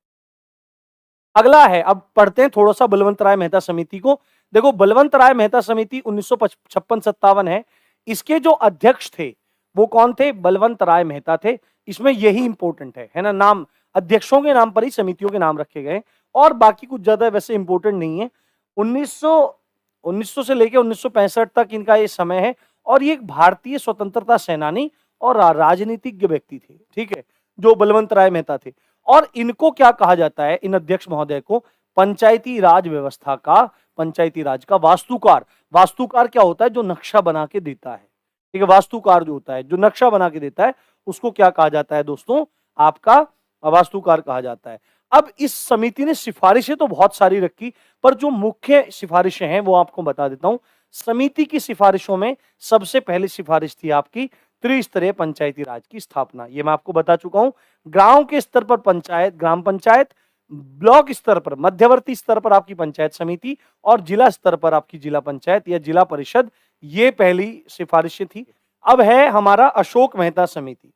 अगला है, अब पढ़ते हैं थोड़ा सा बलवंत राय मेहता समिति को। देखो बलवंत राय मेहता समिति 1956-57 है। इसके जो अध्यक्ष थे वो कौन थे, बलवंत राय मेहता थे। इसमें यही इंपॉर्टेंट है ना, नाम अध्यक्षों के नाम पर ही समितियों के नाम रखे गए और बाकी कुछ ज्यादा वैसे इंपॉर्टेंट नहीं है। 1900 से लेकर 1965 तक इनका ये समय है और ये एक भारतीय स्वतंत्रता सेनानी और राजनीतिज्ञ व्यक्ति थे। ठीक है, जो बलवंत राय मेहता थे। और इनको क्या कहा जाता है, इन अध्यक्ष महोदय को पंचायती राज व्यवस्था का, पंचायती राज का वास्तुकार। वास्तुकार क्या होता है, जो नक्शा बना के देता है। ठीक है, वास्तुकार जो होता है जो नक्शा बना के देता है उसको क्या कहा जाता है दोस्तों, आपका वास्तुकार कहा जाता है। अब इस समिति ने सिफारिशें तो बहुत सारी रखी, पर जो मुख्य सिफारिशें हैं वो आपको बता देता हूं। समिति की सिफारिशों में सबसे पहली सिफारिश थी आपकी त्रिस्तरीय पंचायती राज की स्थापना। ये मैं आपको बता चुका हूं। गांव के स्तर पर पंचायत, ग्राम पंचायत, ब्लॉक स्तर पर, मध्यवर्ती स्तर पर आपकी पंचायत समिति और जिला स्तर पर आपकी जिला पंचायत या जिला परिषद, ये पहली सिफारिशें थी। अब है हमारा अशोक मेहता समिति।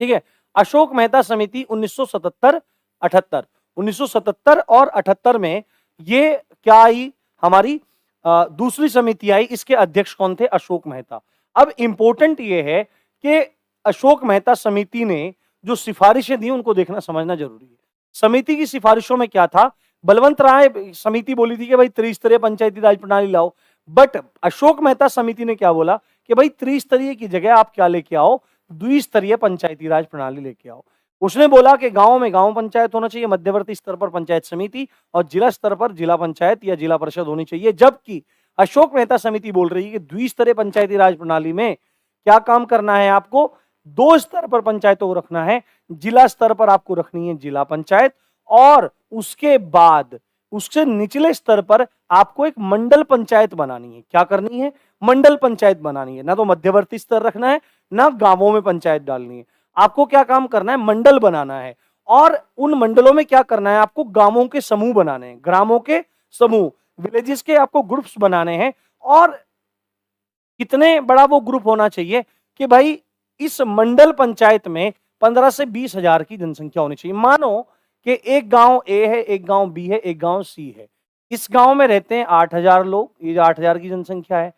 ठीक है, अशोक मेहता समिति 1977-78, 1977 और 78 में ये क्या आई, हमारी दूसरी समिति आई। इसके अध्यक्ष कौन थे, अशोक मेहता। अब इंपॉर्टेंट ये है कि अशोक मेहता समिति ने जो सिफारिशें दी उनको देखना समझना जरूरी है। समिति की सिफारिशों में क्या था, बलवंत राय समिति बोली थी कि भाई त्रिस्तरीय पंचायती राज प्रणाली लाओ, बट अशोक मेहता समिति ने क्या बोला कि भाई त्रिस्तरीय की जगह आप क्या लेके आओ, द्विस्तरीय पंचायती राज प्रणाली लेके आओ। उसने बोला कि गांव में गांव पंचायत होना चाहिए, मध्यवर्ती स्तर पर पंचायत समिति और जिला स्तर पर जिला पंचायत या जिला परिषद होनी चाहिए। जबकि अशोक मेहता समिति बोल रही है कि द्विस्तरीय पंचायती राज प्रणाली में क्या काम करना है, आपको दो स्तर पर पंचायतों को रखना है। जिला स्तर पर आपको रखनी है जिला पंचायत और उसके बाद उससे निचले स्तर पर आपको एक मंडल पंचायत बनानी है। क्या करनी है, मंडल पंचायत बनानी है। ना तो मध्यवर्ती स्तर रखना है, ना गांवों में पंचायत डालनी है। आपको क्या काम करना है, मंडल बनाना है। और उन मंडलों में क्या करना है, आपको गांवों के समूह बनाने हैं, ग्रामों के समूह, विलेजेस के आपको ग्रुप्स बनाने हैं। और कितने बड़ा वो ग्रुप होना चाहिए कि भाई इस मंडल पंचायत में 15 से 20 हजार की जनसंख्या होनी चाहिए। मानो कि एक गांव ए है, एक गांव बी है, एक गांव सी है। इस गांव में रहते हैं 8000 लोग, ये 8000 की जनसंख्या है।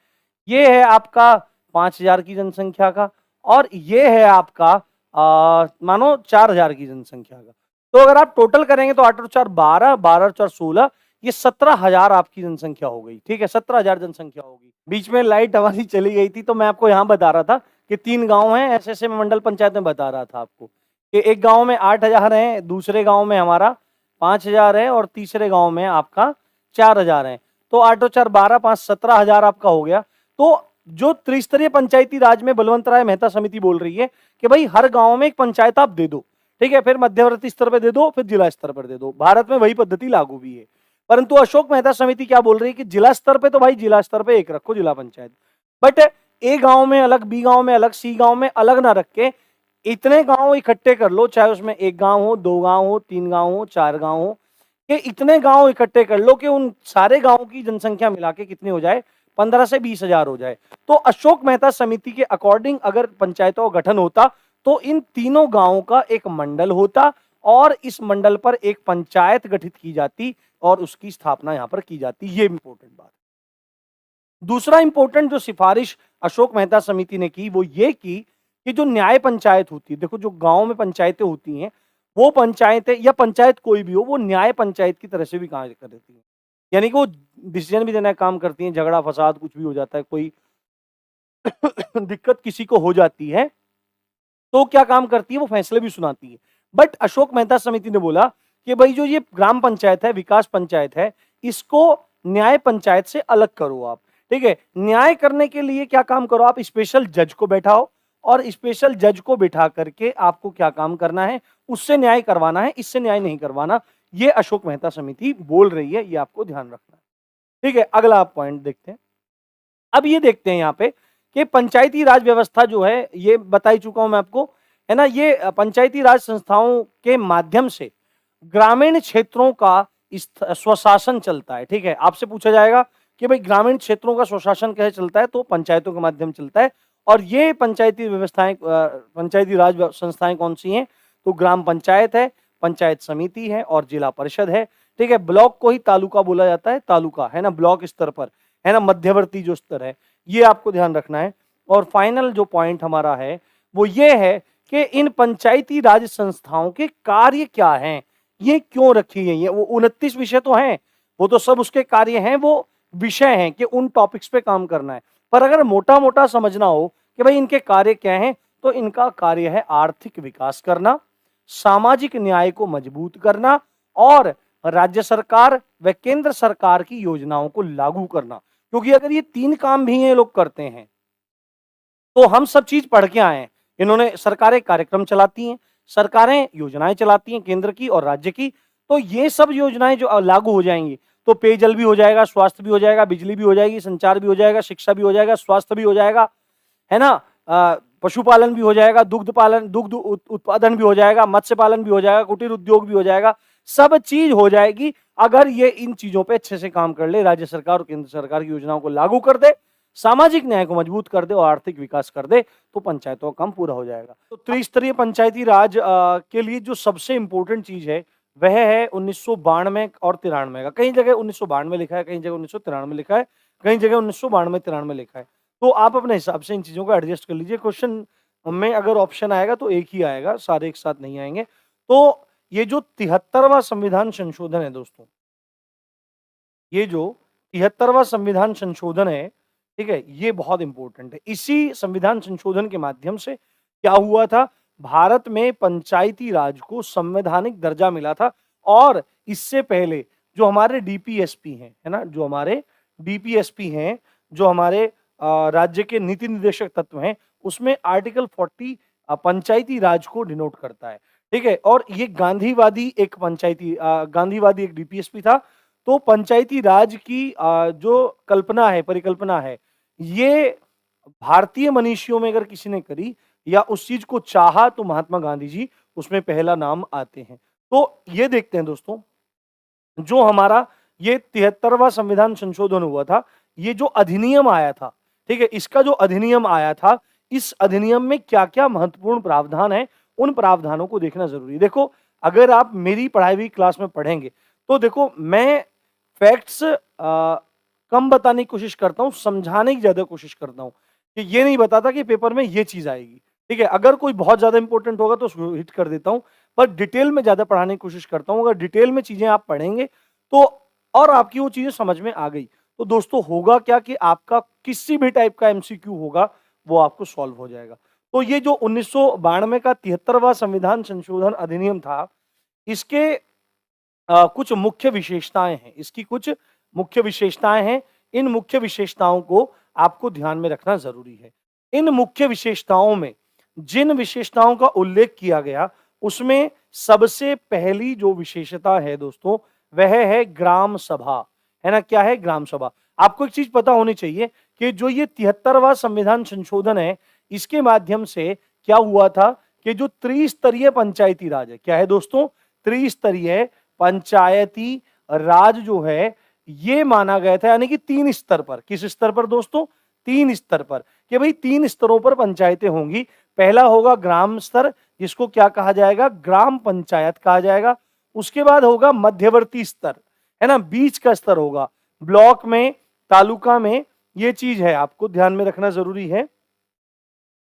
ये है आपका 5000 की जनसंख्या का, और ये है आपका मानो 4000 की जनसंख्या का। तो अगर आप टोटल करेंगे तो 8 और 4 12, 12 और 4 16, ये 17,000 आपकी जनसंख्या हो गई। ठीक है, 17,000 जनसंख्या होगी। बीच में लाइट हमारी चली गई थी तो मैं आपको यहाँ बता रहा था कि 3 गांव हैं, ऐसे मंडल पंचायत में बता रहा था आपको कि एक गांव में 8000 है, दूसरे गांव में हमारा 5000 है और तीसरे गांव में आपका 4000 है। तो 8 और 4 12, 5 17,000 आपका हो गया। तो जो त्रिस्तरीय पंचायती राज में बलवंत राय मेहता समिति बोल रही है कि भाई हर गांव में एक पंचायत आप दे दो। ठीक है, फिर मध्यवर्ती स्तर पे दे दो, फिर जिला स्तर पर दे दो। भारत में वही पद्धति लागू भी है, परंतु अशोक मेहता समिति क्या बोल रही है कि जिला स्तर पे तो भाई जिला स्तर पे एक रखो, जिला पंचायत, बट ए गांव में अलग, बी गांव में अलग, सी गांव में अलग ना रख के इतने गांव इकट्ठे कर लो, चाहे उसमें एक गांव हो, दो गांव हो, तीन गांव हो, चार गांव हो, कि इतने गांव इकट्ठे कर लो कि उन सारे गांवों की जनसंख्या मिला के कितनी हो जाए, 15 से 20 हजार हो जाए। तो अशोक मेहता समिति के अकॉर्डिंग अगर पंचायतों का गठन होता तो इन तीनों गांवों का एक मंडल होता और इस मंडल पर एक पंचायत गठित की जाती और उसकी स्थापना यहां पर की जाती। ये इंपॉर्टेंट बात। दूसरा इंपॉर्टेंट जो सिफारिश अशोक मेहता समिति ने की वो ये की कि जो न्याय पंचायत होती है, देखो जो गांव में पंचायतें होती हैं, वो पंचायतें या पंचायत कोई भी हो, वो न्याय पंचायत की तरह से भी काम कर देती है, यानी कि वो डिसीजन भी देना काम करती हैं। झगड़ा फसाद कुछ भी हो जाता है, कोई दिक्कत किसी को हो जाती है तो क्या काम करती है, वो फैसले भी सुनाती है। बट अशोक मेहता समिति ने बोला कि भाई जो ये ग्राम पंचायत है, विकास पंचायत है, इसको न्याय पंचायत से अलग करो आप। ठीक है, न्याय करने के लिए क्या काम करो आप, स्पेशल जज को बैठाओ और स्पेशल जज को बिठा करके आपको क्या काम करना है, उससे न्याय करवाना है, इससे न्याय नहीं करवाना। ये अशोक मेहता समिति बोल रही है, ये आपको ध्यान रखना है। ठीक है, अगला आप पॉइंट देखते हैं। अब ये देखते हैं यहाँ पे कि पंचायती राज व्यवस्था जो है, ये बता ही चुका हूं मैं आपको, है ना, ये पंचायती राज संस्थाओं के माध्यम से ग्रामीण क्षेत्रों का स्वशासन चलता है। ठीक है, आपसे पूछा जाएगा कि भाई ग्रामीण क्षेत्रों का स्वशासन कैसे चलता है, तो पंचायतों के माध्यम चलता है। और ये पंचायती व्यवस्थाएं, पंचायती राज संस्थाएं कौन सी हैं, तो ग्राम पंचायत है, पंचायत समिति है और जिला परिषद है। ठीक है, ब्लॉक को ही तालुका बोला जाता है, तालुका है ना, ब्लॉक स्तर पर, है ना, मध्यवर्ती जो स्तर है, ये आपको ध्यान रखना है। और फाइनल जो पॉइंट हमारा है वो ये है कि इन पंचायती राज संस्थाओं के कार्य क्या हैं, ये क्यों रखी गई है। वो 29 विषय तो हैं, वो तो सब उसके कार्य हैं, वो विषय हैं कि उन टॉपिक्स पे काम करना है। पर अगर मोटा मोटा समझना हो कि भाई इनके कार्य क्या हैं, तो इनका कार्य है आर्थिक विकास करना, सामाजिक न्याय को मजबूत करना और राज्य सरकार व केंद्र सरकार की योजनाओं को लागू करना। क्योंकि अगर ये तीन काम भी ये लोग करते हैं तो हम सब चीज पढ़ के आए हैं। इन्होंने, सरकारें कार्यक्रम चलाती हैं, सरकारें योजनाएं चलाती हैं केंद्र की और राज्य की, तो ये सब योजनाएं जो लागू हो जाएंगी तो पेयजल भी हो जाएगा, स्वास्थ्य भी हो जाएगा, बिजली भी हो जाएगी, संचार भी हो जाएगा, शिक्षा भी हो जाएगा, स्वास्थ्य भी हो जाएगा, है ना, पशुपालन भी हो जाएगा, दुग्ध पालन, दुग्ध उत्पादन भी हो जाएगा, मत्स्य पालन भी हो जाएगा, कुटीर उद्योग भी हो जाएगा, सब चीज हो जाएगी अगर ये इन चीजों पे अच्छे से काम कर ले, राज्य सरकार और केंद्र सरकार की योजनाओं को लागू कर दे, सामाजिक न्याय को मजबूत कर दे और आर्थिक विकास कर दे, तो पंचायतों का काम पूरा हो जाएगा। तो त्रिस्तरीय पंचायती राज के लिए जो सबसे इंपॉर्टेंट चीज है वह है 1992 और 93 का। कई जगह 1992 लिखा है, कई जगह 1993 लिखा है, कई जगह 1992-93 लिखा है। तो आप अपने हिसाब से इन चीजों को एडजस्ट कर लीजिए। क्वेश्चन में अगर ऑप्शन आएगा तो एक ही आएगा, सारे एक साथ नहीं आएंगे। तो ये जो 73वां संविधान संशोधन है दोस्तों, ये जो 73वां संविधान संशोधन है, ठीक है, ये बहुत इंपॉर्टेंट है। इसी संविधान संशोधन के माध्यम से क्या हुआ था, भारत में पंचायती राज को संवैधानिक दर्जा मिला था। और इससे पहले जो हमारे डीपीएसपी हैं, है ना, जो हमारे डीपीएसपी हैं, जो हमारे राज्य के नीति निर्देशक तत्व हैं, उसमें आर्टिकल 40 पंचायती राज को डिनोट करता है। ठीक है, और ये गांधीवादी एक गांधीवादी एक डीपीएसपी था। तो पंचायती राज की जो कल्पना है, परिकल्पना है, ये भारतीय मनीषियों में अगर किसी ने करी या उस चीज को चाहा तो महात्मा गांधी जी उसमें पहला नाम आते हैं। तो ये देखते हैं दोस्तों, जो हमारा ये 73वां संविधान संशोधन हुआ था, ये जो अधिनियम आया था, ठीक है, इसका जो अधिनियम आया था, इस अधिनियम में क्या क्या महत्वपूर्ण प्रावधान है, उन प्रावधानों को देखना जरूरी है। देखो, अगर आप मेरी पढ़ाई हुई क्लास में पढ़ेंगे तो देखो, मैं फैक्ट्स कम बताने की कोशिश करता हूँ, समझाने की ज्यादा कोशिश करता हूँ, कि ये नहीं बताता कि पेपर में ये चीज आएगी। ठीक है, अगर कोई बहुत ज्यादा इंपॉर्टेंट होगा तो उसको हिट कर देता हूँ, पर डिटेल में ज्यादा पढ़ाने की कोशिश करता हूँ। अगर डिटेल में चीजें आप पढ़ेंगे तो और आपकी वो चीजें समझ में आ गई तो दोस्तों होगा क्या कि आपका किसी भी टाइप का एमसीक्यू होगा वो आपको सॉल्व हो जाएगा। तो ये जो 1992 का 73वां संविधान संशोधन अधिनियम था, इसके कुछ मुख्य विशेषताएं हैं, इसकी कुछ मुख्य विशेषताएं हैं। इन मुख्य विशेषताओं को आपको ध्यान में रखना जरूरी है। इन मुख्य विशेषताओं में जिन विशेषताओं का उल्लेख किया गया उसमें सबसे पहली जो विशेषता है दोस्तों, वह है ग्राम सभा, है ना? क्या है? ग्राम सभा। आपको एक चीज पता होनी चाहिए कि जो ये 73वां संविधान संशोधन है, इसके माध्यम से क्या हुआ था कि जो त्रिस्तरीय पंचायती राज है, क्या है दोस्तों? त्रिस्तरीय पंचायती राज जो है, ये माना गया था, यानी कि 3 स्तर पर। किस स्तर पर दोस्तों? 3 स्तर पर, कि भाई 3 स्तरों पर पंचायतें होंगी। पहला होगा ग्राम स्तर, जिसको क्या कहा जाएगा? ग्राम पंचायत कहा जाएगा। उसके बाद होगा मध्यवर्ती स्तर, है ना? बीच का स्तर होगा, ब्लॉक में, तालुका में, ये चीज है, आपको ध्यान में रखना जरूरी है।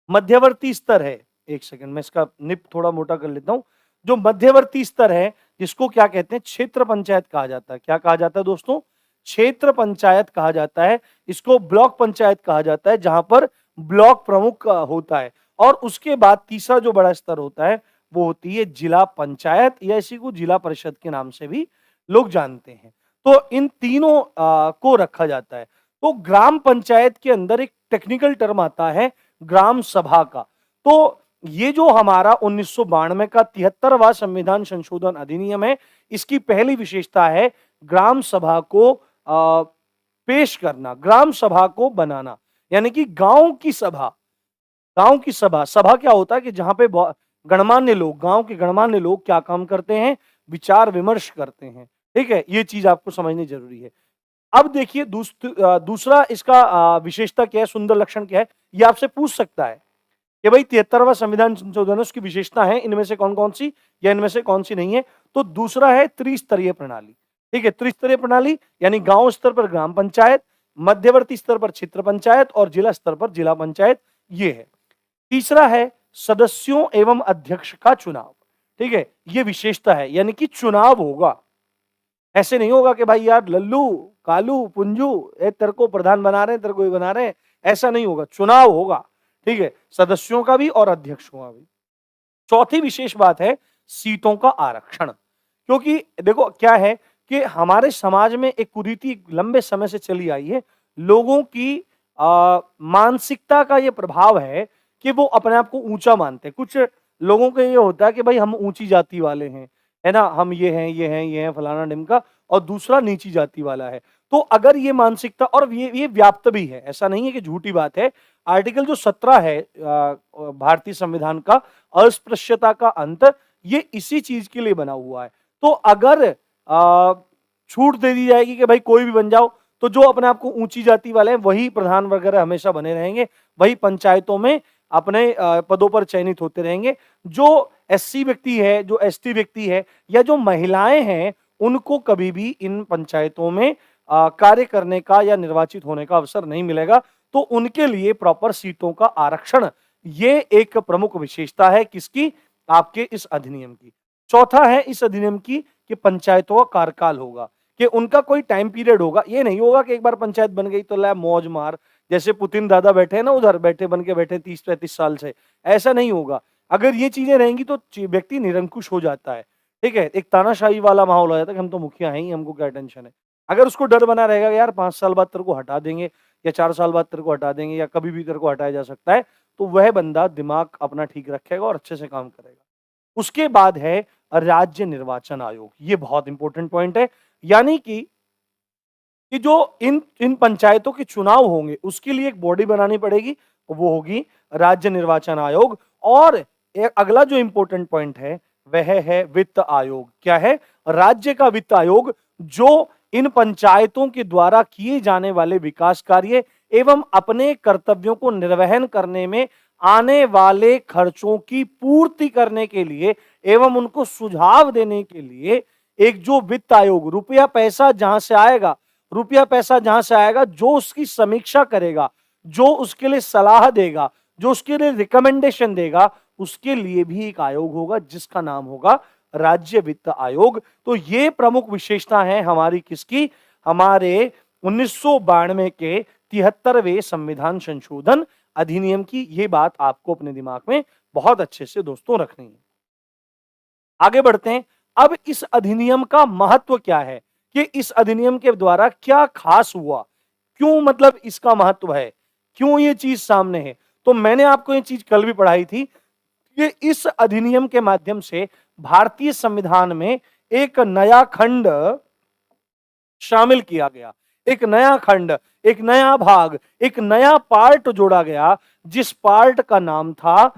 मध्यवर्ती स्तर है, एक सेकंड मैं इसका निप थोड़ा मोटा कर लेता हूं। जो मध्यवर्ती स्तर है, जिसको क्या कहते हैं? क्षेत्र पंचायत कहा जाता है। क्या कहा जाता है दोस्तों? क्षेत्र पंचायत कहा जाता है। इसको ब्लॉक पंचायत कहा जाता है, जहां पर ब्लॉक प्रमुख होता है। और उसके बाद तीसरा जो बड़ा स्तर होता है, वो होती है जिला पंचायत, या इसी को जिला परिषद के नाम से भी लोग जानते हैं। तो इन तीनों को रखा जाता है। तो ग्राम पंचायत के अंदर एक टेक्निकल टर्म आता है ग्राम सभा का। तो ये जो हमारा 1992 का 73वां संविधान संशोधन अधिनियम है, इसकी पहली विशेषता है ग्राम सभा को पेश करना, ग्राम सभा को बनाना, यानी कि गांव की सभा। गांव की सभा, सभा क्या होता है कि जहां पे गणमान्य लोग, गांव के गणमान्य लोग क्या काम करते हैं? विचार विमर्श करते हैं। ठीक है, ये चीज आपको समझनी जरूरी है। अब देखिए दूसरा इसका विशेषता क्या है, सुंदर लक्षण क्या है, ये आपसे पूछ सकता है कि भाई 73वां संविधान संशोधन है, उसकी विशेषता है इनमें से कौन कौन सी, या इनमें से कौन सी नहीं है? तो दूसरा है त्रिस्तरीय प्रणाली। ठीक है, त्रिस्तरीय प्रणाली यानी गांव स्तर पर ग्राम पंचायत, मध्यवर्ती स्तर पर क्षेत्र पंचायत और जिला स्तर पर जिला पंचायत, ये है। तीसरा है सदस्यों एवं अध्यक्ष का चुनाव। ठीक है, ये विशेषता है, यानी कि चुनाव होगा। ऐसे नहीं होगा कि भाई यार लल्लू कालू पुंजू तेरे को प्रधान बना रहे हैं, तेरे को ही बना रहे हैं, ऐसा नहीं होगा, चुनाव होगा। ठीक है, सदस्यों का भी और अध्यक्षों का भी। चौथी विशेष बात है सीटों का आरक्षण। क्योंकि देखो क्या है कि हमारे समाज में एक कुरीति लंबे समय से चली आई है, लोगों की मानसिकता का ये प्रभाव है कि वो अपने आप को ऊंचा मानते हैं। कुछ लोगों को ये होता है कि भाई हम ऊंची जाति वाले हैं, है ना, हम ये हैं ये हैं ये हैं फलाना ढिमका, और दूसरा नीची जाति वाला है। तो अगर ये मानसिकता, और ये व्याप्त भी है, ऐसा नहीं है कि झूठी बात है। आर्टिकल जो 17 है भारतीय संविधान का, अस्पृश्यता का अंत, ये इसी चीज के लिए बना हुआ है। तो अगर छूट दे दी जाएगी कि भाई कोई भी बन जाओ, तो जो अपने आप को ऊंची जाति वाले हैं वही प्रधान वगैरह हमेशा बने रहेंगे, वही पंचायतों में अपने पदों पर चयनित होते रहेंगे। जो एससी व्यक्ति है, जो एसटी व्यक्ति है, या जो महिलाएं हैं, उनको कभी भी इन पंचायतों में कार्य करने का या निर्वाचित होने का अवसर नहीं मिलेगा। तो उनके लिए प्रॉपर सीटों का आरक्षण, ये एक प्रमुख विशेषता है किसकी? आपके इस अधिनियम की। चौथा है इस अधिनियम की कि पंचायतों का कार्यकाल होगा, कि उनका कोई टाइम पीरियड होगा। ये नहीं होगा कि एक बार पंचायत बन गई तो ला मौज मार, जैसे पुतिन दादा बैठे हैं ना, उधर बैठे बन के बैठे 30-35 साल से, ऐसा नहीं होगा। अगर ये चीजें रहेंगी तो व्यक्ति निरंकुश हो जाता है। ठीक है, एक तानाशाही वाला माहौल हो जाता है कि हम तो मुखिया हैं ही, हमको क्या टेंशन है। अगर उसको डर बना रहेगा यार 5 साल बाद तेरे को हटा देंगे, या 4 साल बाद तेरे को हटा देंगे, या कभी भी तेरे को हटाया जा सकता है, तो वह बंदा दिमाग अपना ठीक रखेगा और अच्छे से काम करेगा। उसके बाद है राज्य निर्वाचन आयोग। ये बहुत इंपॉर्टेंट पॉइंट है, यानी कि जो इन पंचायतों के चुनाव होंगे उसके लिए एक बॉडी बनानी पड़ेगी, वो होगी राज्य निर्वाचन आयोग। और एक अगला जो इंपॉर्टेंट पॉइंट है वह है वित्त आयोग। क्या है? राज्य का वित्त आयोग, जो इन पंचायतों के द्वारा किए जाने वाले विकास कार्य एवं अपने कर्तव्यों को निर्वहन करने में आने वाले खर्चों की पूर्ति करने के लिए एवं उनको सुझाव देने के लिए एक जो वित्त आयोग, रुपया पैसा जहां से आएगा, जो उसकी समीक्षा करेगा, जो उसके लिए सलाह देगा, जो उसके लिए रिकमेंडेशन देगा, उसके लिए भी एक आयोग होगा जिसका नाम होगा राज्य वित्त आयोग। तो ये प्रमुख विशेषता है हमारी किसकी? हमारे 1992 के 73वें संविधान संशोधन अधिनियम की। ये बात आपको अपने दिमाग में बहुत अच्छे से दोस्तों रखनी है। आगे बढ़ते हैं। अब इस अधिनियम का महत्व क्या है, कि इस अधिनियम के द्वारा क्या खास हुआ, क्यों मतलब इसका महत्व है, क्यों ये चीज सामने है। तो मैंने आपको ये चीज कल भी पढ़ाई थी कि इस अधिनियम के माध्यम से भारतीय संविधान में एक नया खंड शामिल किया गया, एक नया खंड, एक नया भाग, एक नया पार्ट जोड़ा गया, जिस पार्ट का नाम था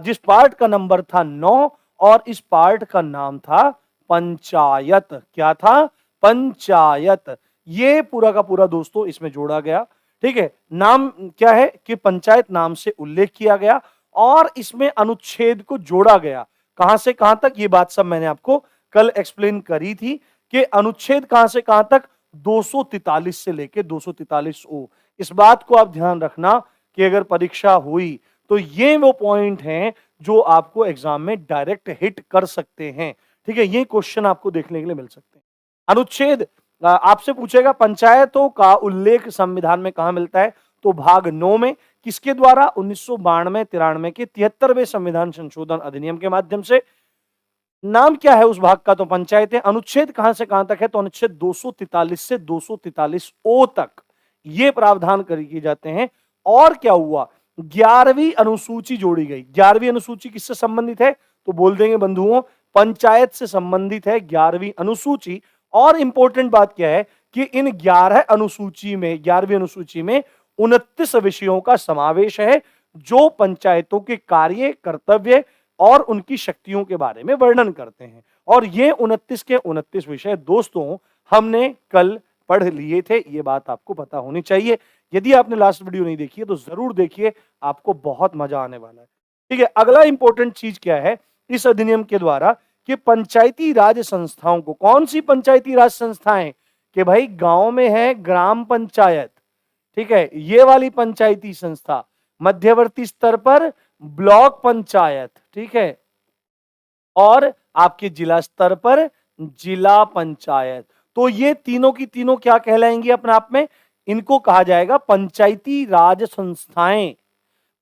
जिस पार्ट का नंबर था 9 और इस पार्ट का नाम था पंचायत। क्या था? पंचायत। ये पूरा का पूरा दोस्तों इसमें जोड़ा गया। ठीक है, नाम क्या है कि पंचायत नाम से उल्लेख किया गया और इसमें अनुच्छेद को जोड़ा गया। कहां से कहां तक? ये बात सब मैंने आपको कल एक्सप्लेन करी थी कि अनुच्छेद कहां से कहां तक? 243 से लेके 243 ओ। इस बात को आप ध्यान रखना कि अगर परीक्षा हुई तो ये वो पॉइंट हैं जो आपको एग्जाम में डायरेक्ट हिट कर सकते हैं। ठीक है, ये क्वेश्चन आपको देखने के लिए मिल सकते हैं। अनुच्छेद आपसे पूछेगा पंचायतों का उल्लेख संविधान में कहां मिलता है? तो भाग 9 में। किसके द्वारा? 1992-93 के 73वें संविधान संशोधन अधिनियम के माध्यम से। नाम क्या है उस भाग का? तो पंचायतें। अनुच्छेद कहां से कहां तक है? तो अनुच्छेद 243 से 243 ओ तक ये प्रावधान किए जाते हैं। और क्या हुआ? 11वीं अनुसूची जोड़ी गई। 11वीं अनुसूची किससे संबंधित है? तो बोल देंगे बंधुओं, पंचायत से संबंधित है 11वीं अनुसूची। और इंपॉर्टेंट बात क्या है कि इन 11वीं अनुसूची में 29 विषयों का समावेश है जो पंचायतों के कार्य, कर्तव्य और उनकी शक्तियों के बारे में वर्णन करते हैं। और ये 29 के 29 विषय दोस्तों हमने कल पढ़ लिए थे, ये बात आपको पता होनी चाहिए। यदि आपने लास्ट वीडियो नहीं देखी है तो जरूर देखिए, आपको बहुत मजा आने वाला है। ठीक है, अगला इंपॉर्टेंट चीज क्या है इस अधिनियम के द्वारा कि पंचायती राज संस्थाओं को, कौन सी पंचायती राज संस्थाएं? कि भाई गांव में है ग्राम पंचायत, ठीक है, ये वाली पंचायती संस्था, मध्यवर्ती स्तर पर ब्लॉक पंचायत, ठीक है, और आपके जिला स्तर पर जिला पंचायत। तो ये तीनों की तीनों क्या कहलाएंगी अपने आप में? इनको कहा जाएगा पंचायती राज संस्थाएं,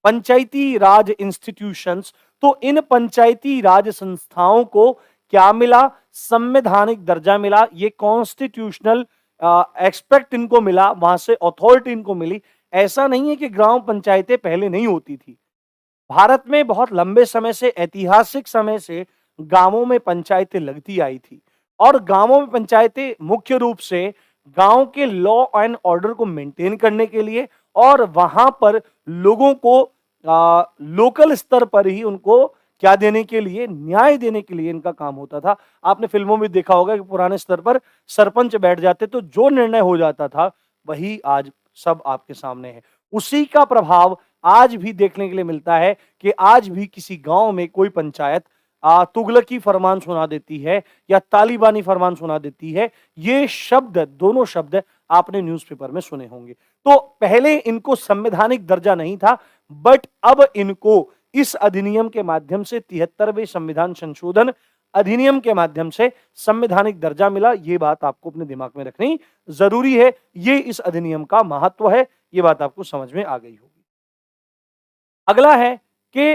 पंचायती राज इंस्टीट्यूशंस। तो इन पंचायती राज संस्थाओं को क्या मिला? संवैधानिक दर्जा मिला। ये कॉन्स्टिट्यूशनल एक्सपेक्ट इनको मिला, वहां से अथॉरिटी इनको मिली। ऐसा नहीं है कि ग्राम पंचायतें पहले नहीं होती थी। भारत में बहुत लंबे समय से, ऐतिहासिक समय से गांवों में पंचायतें लगती आई थी और गांवों में पंचायतें मुख्य रूप से गांव के लॉ एंड ऑर्डर को मेंटेन करने के लिए और वहां पर लोगों को लोकल स्तर पर ही उनको क्या देने के लिए? न्याय देने के लिए इनका काम होता था। आपने फिल्मों में देखा होगा कि पुराने स्तर पर सरपंच बैठ जाते तो जो निर्णय हो जाता था वही आज सब आपके सामने है। उसी का प्रभाव आज भी देखने के लिए मिलता है कि आज भी किसी गांव में कोई पंचायत तुगलकी फरमान सुना देती है या तालिबानी फरमान सुना देती है। ये शब्द, दोनों शब्द आपने न्यूज़पेपर में सुने होंगे। तो पहले इनको संवैधानिक दर्जा नहीं था, बट अब इनको इस अधिनियम के माध्यम से 73वें संविधान संशोधन अधिनियम के माध्यम से संवैधानिक दर्जा मिला। ये बात आपको अपने दिमाग में रखनी जरूरी है। ये इस अधिनियम का महत्व है, ये बात आपको समझ में आ गई होगी। अगला है कि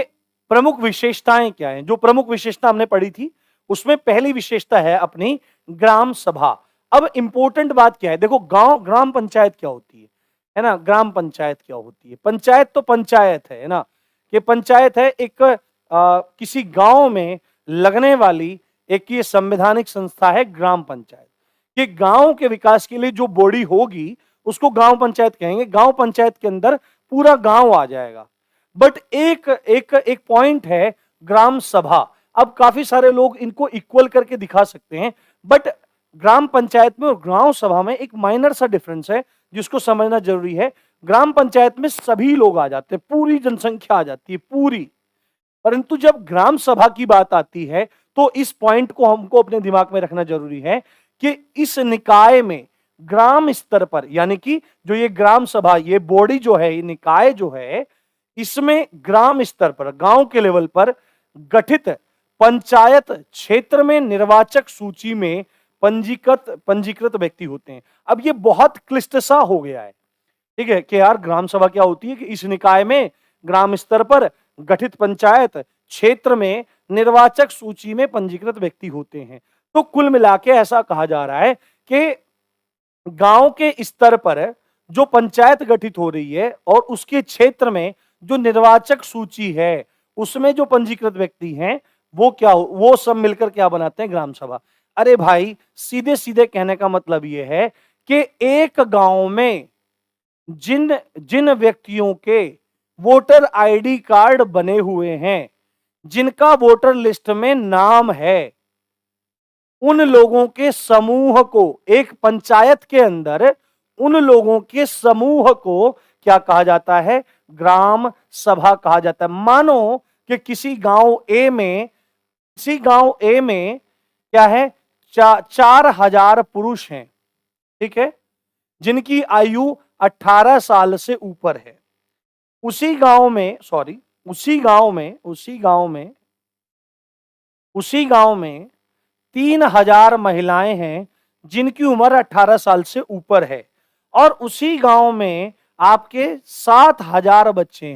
प्रमुख विशेषताएं क्या हैं। जो प्रमुख विशेषता हमने पढ़ी थी उसमें पहली विशेषता है अपनी ग्राम सभा। अब इंपॉर्टेंट बात क्या है? देखो, ग्राम पंचायत क्या होती है ना? ग्राम पंचायत क्या होती है? पंचायत तो पंचायत है ना, कि पंचायत है एक किसी गांव में लगने वाली एक ये संवैधानिक संस्था है ग्राम पंचायत। कि गांव के विकास के लिए जो बॉडी होगी उसको गांव पंचायत कहेंगे। गांव पंचायत के अंदर पूरा गांव आ जाएगा। बट एक एक एक पॉइंट है ग्राम सभा। अब काफी सारे लोग इनको इक्वल करके दिखा सकते हैं, बट ग्राम पंचायत में और ग्राम सभा में एक माइनर सा डिफरेंस है जिसको समझना जरूरी है। ग्राम पंचायत में सभी लोग आ जाते हैं, पूरी जनसंख्या आ जाती है, पूरी। परंतु जब ग्राम सभा की बात आती है तो इस पॉइंट को हमको अपने दिमाग में रखना जरूरी है कि इस निकाय में ग्राम स्तर पर, यानी कि जो ये ग्राम सभा, ये बॉडी जो है, ये निकाय जो है, इसमें ग्राम स्तर पर, गांव के लेवल पर गठित पंचायत क्षेत्र में निर्वाचक सूची में पंजीकृत व्यक्ति होते हैं। अब ये बहुत क्लिष्ट सा हो गया है, ठीक है, कि यार ग्राम सभा क्या होती है? कि इस निकाय में ग्राम स्तर पर गठित पंचायत क्षेत्र में निर्वाचक सूची में पंजीकृत व्यक्ति होते हैं। तो कुल मिला के ऐसा कहा जा रहा है कि गांव के स्तर पर जो पंचायत गठित हो रही है और उसके क्षेत्र में जो निर्वाचक सूची है उसमें जो पंजीकृत व्यक्ति हैं वो सब मिलकर क्या बनाते हैं? ग्राम सभा। अरे भाई, सीधे सीधे कहने का मतलब ये है कि एक गांव में जिन जिन व्यक्तियों के वोटर आईडी कार्ड बने हुए हैं, जिनका वोटर लिस्ट में नाम है, उन लोगों के समूह को, एक पंचायत के अंदर उन लोगों के समूह को क्या कहा जाता है? ग्राम सभा कहा जाता है। मानो कि किसी गांव ए में क्या है? 4,000 पुरुष हैं, ठीक है, जिनकी आयु 18 साल से ऊपर है। उसी गांव में 3,000 महिलाएं हैं जिनकी उम्र 18 साल से ऊपर है, और उसी गांव में आपके 7,000 बच्चे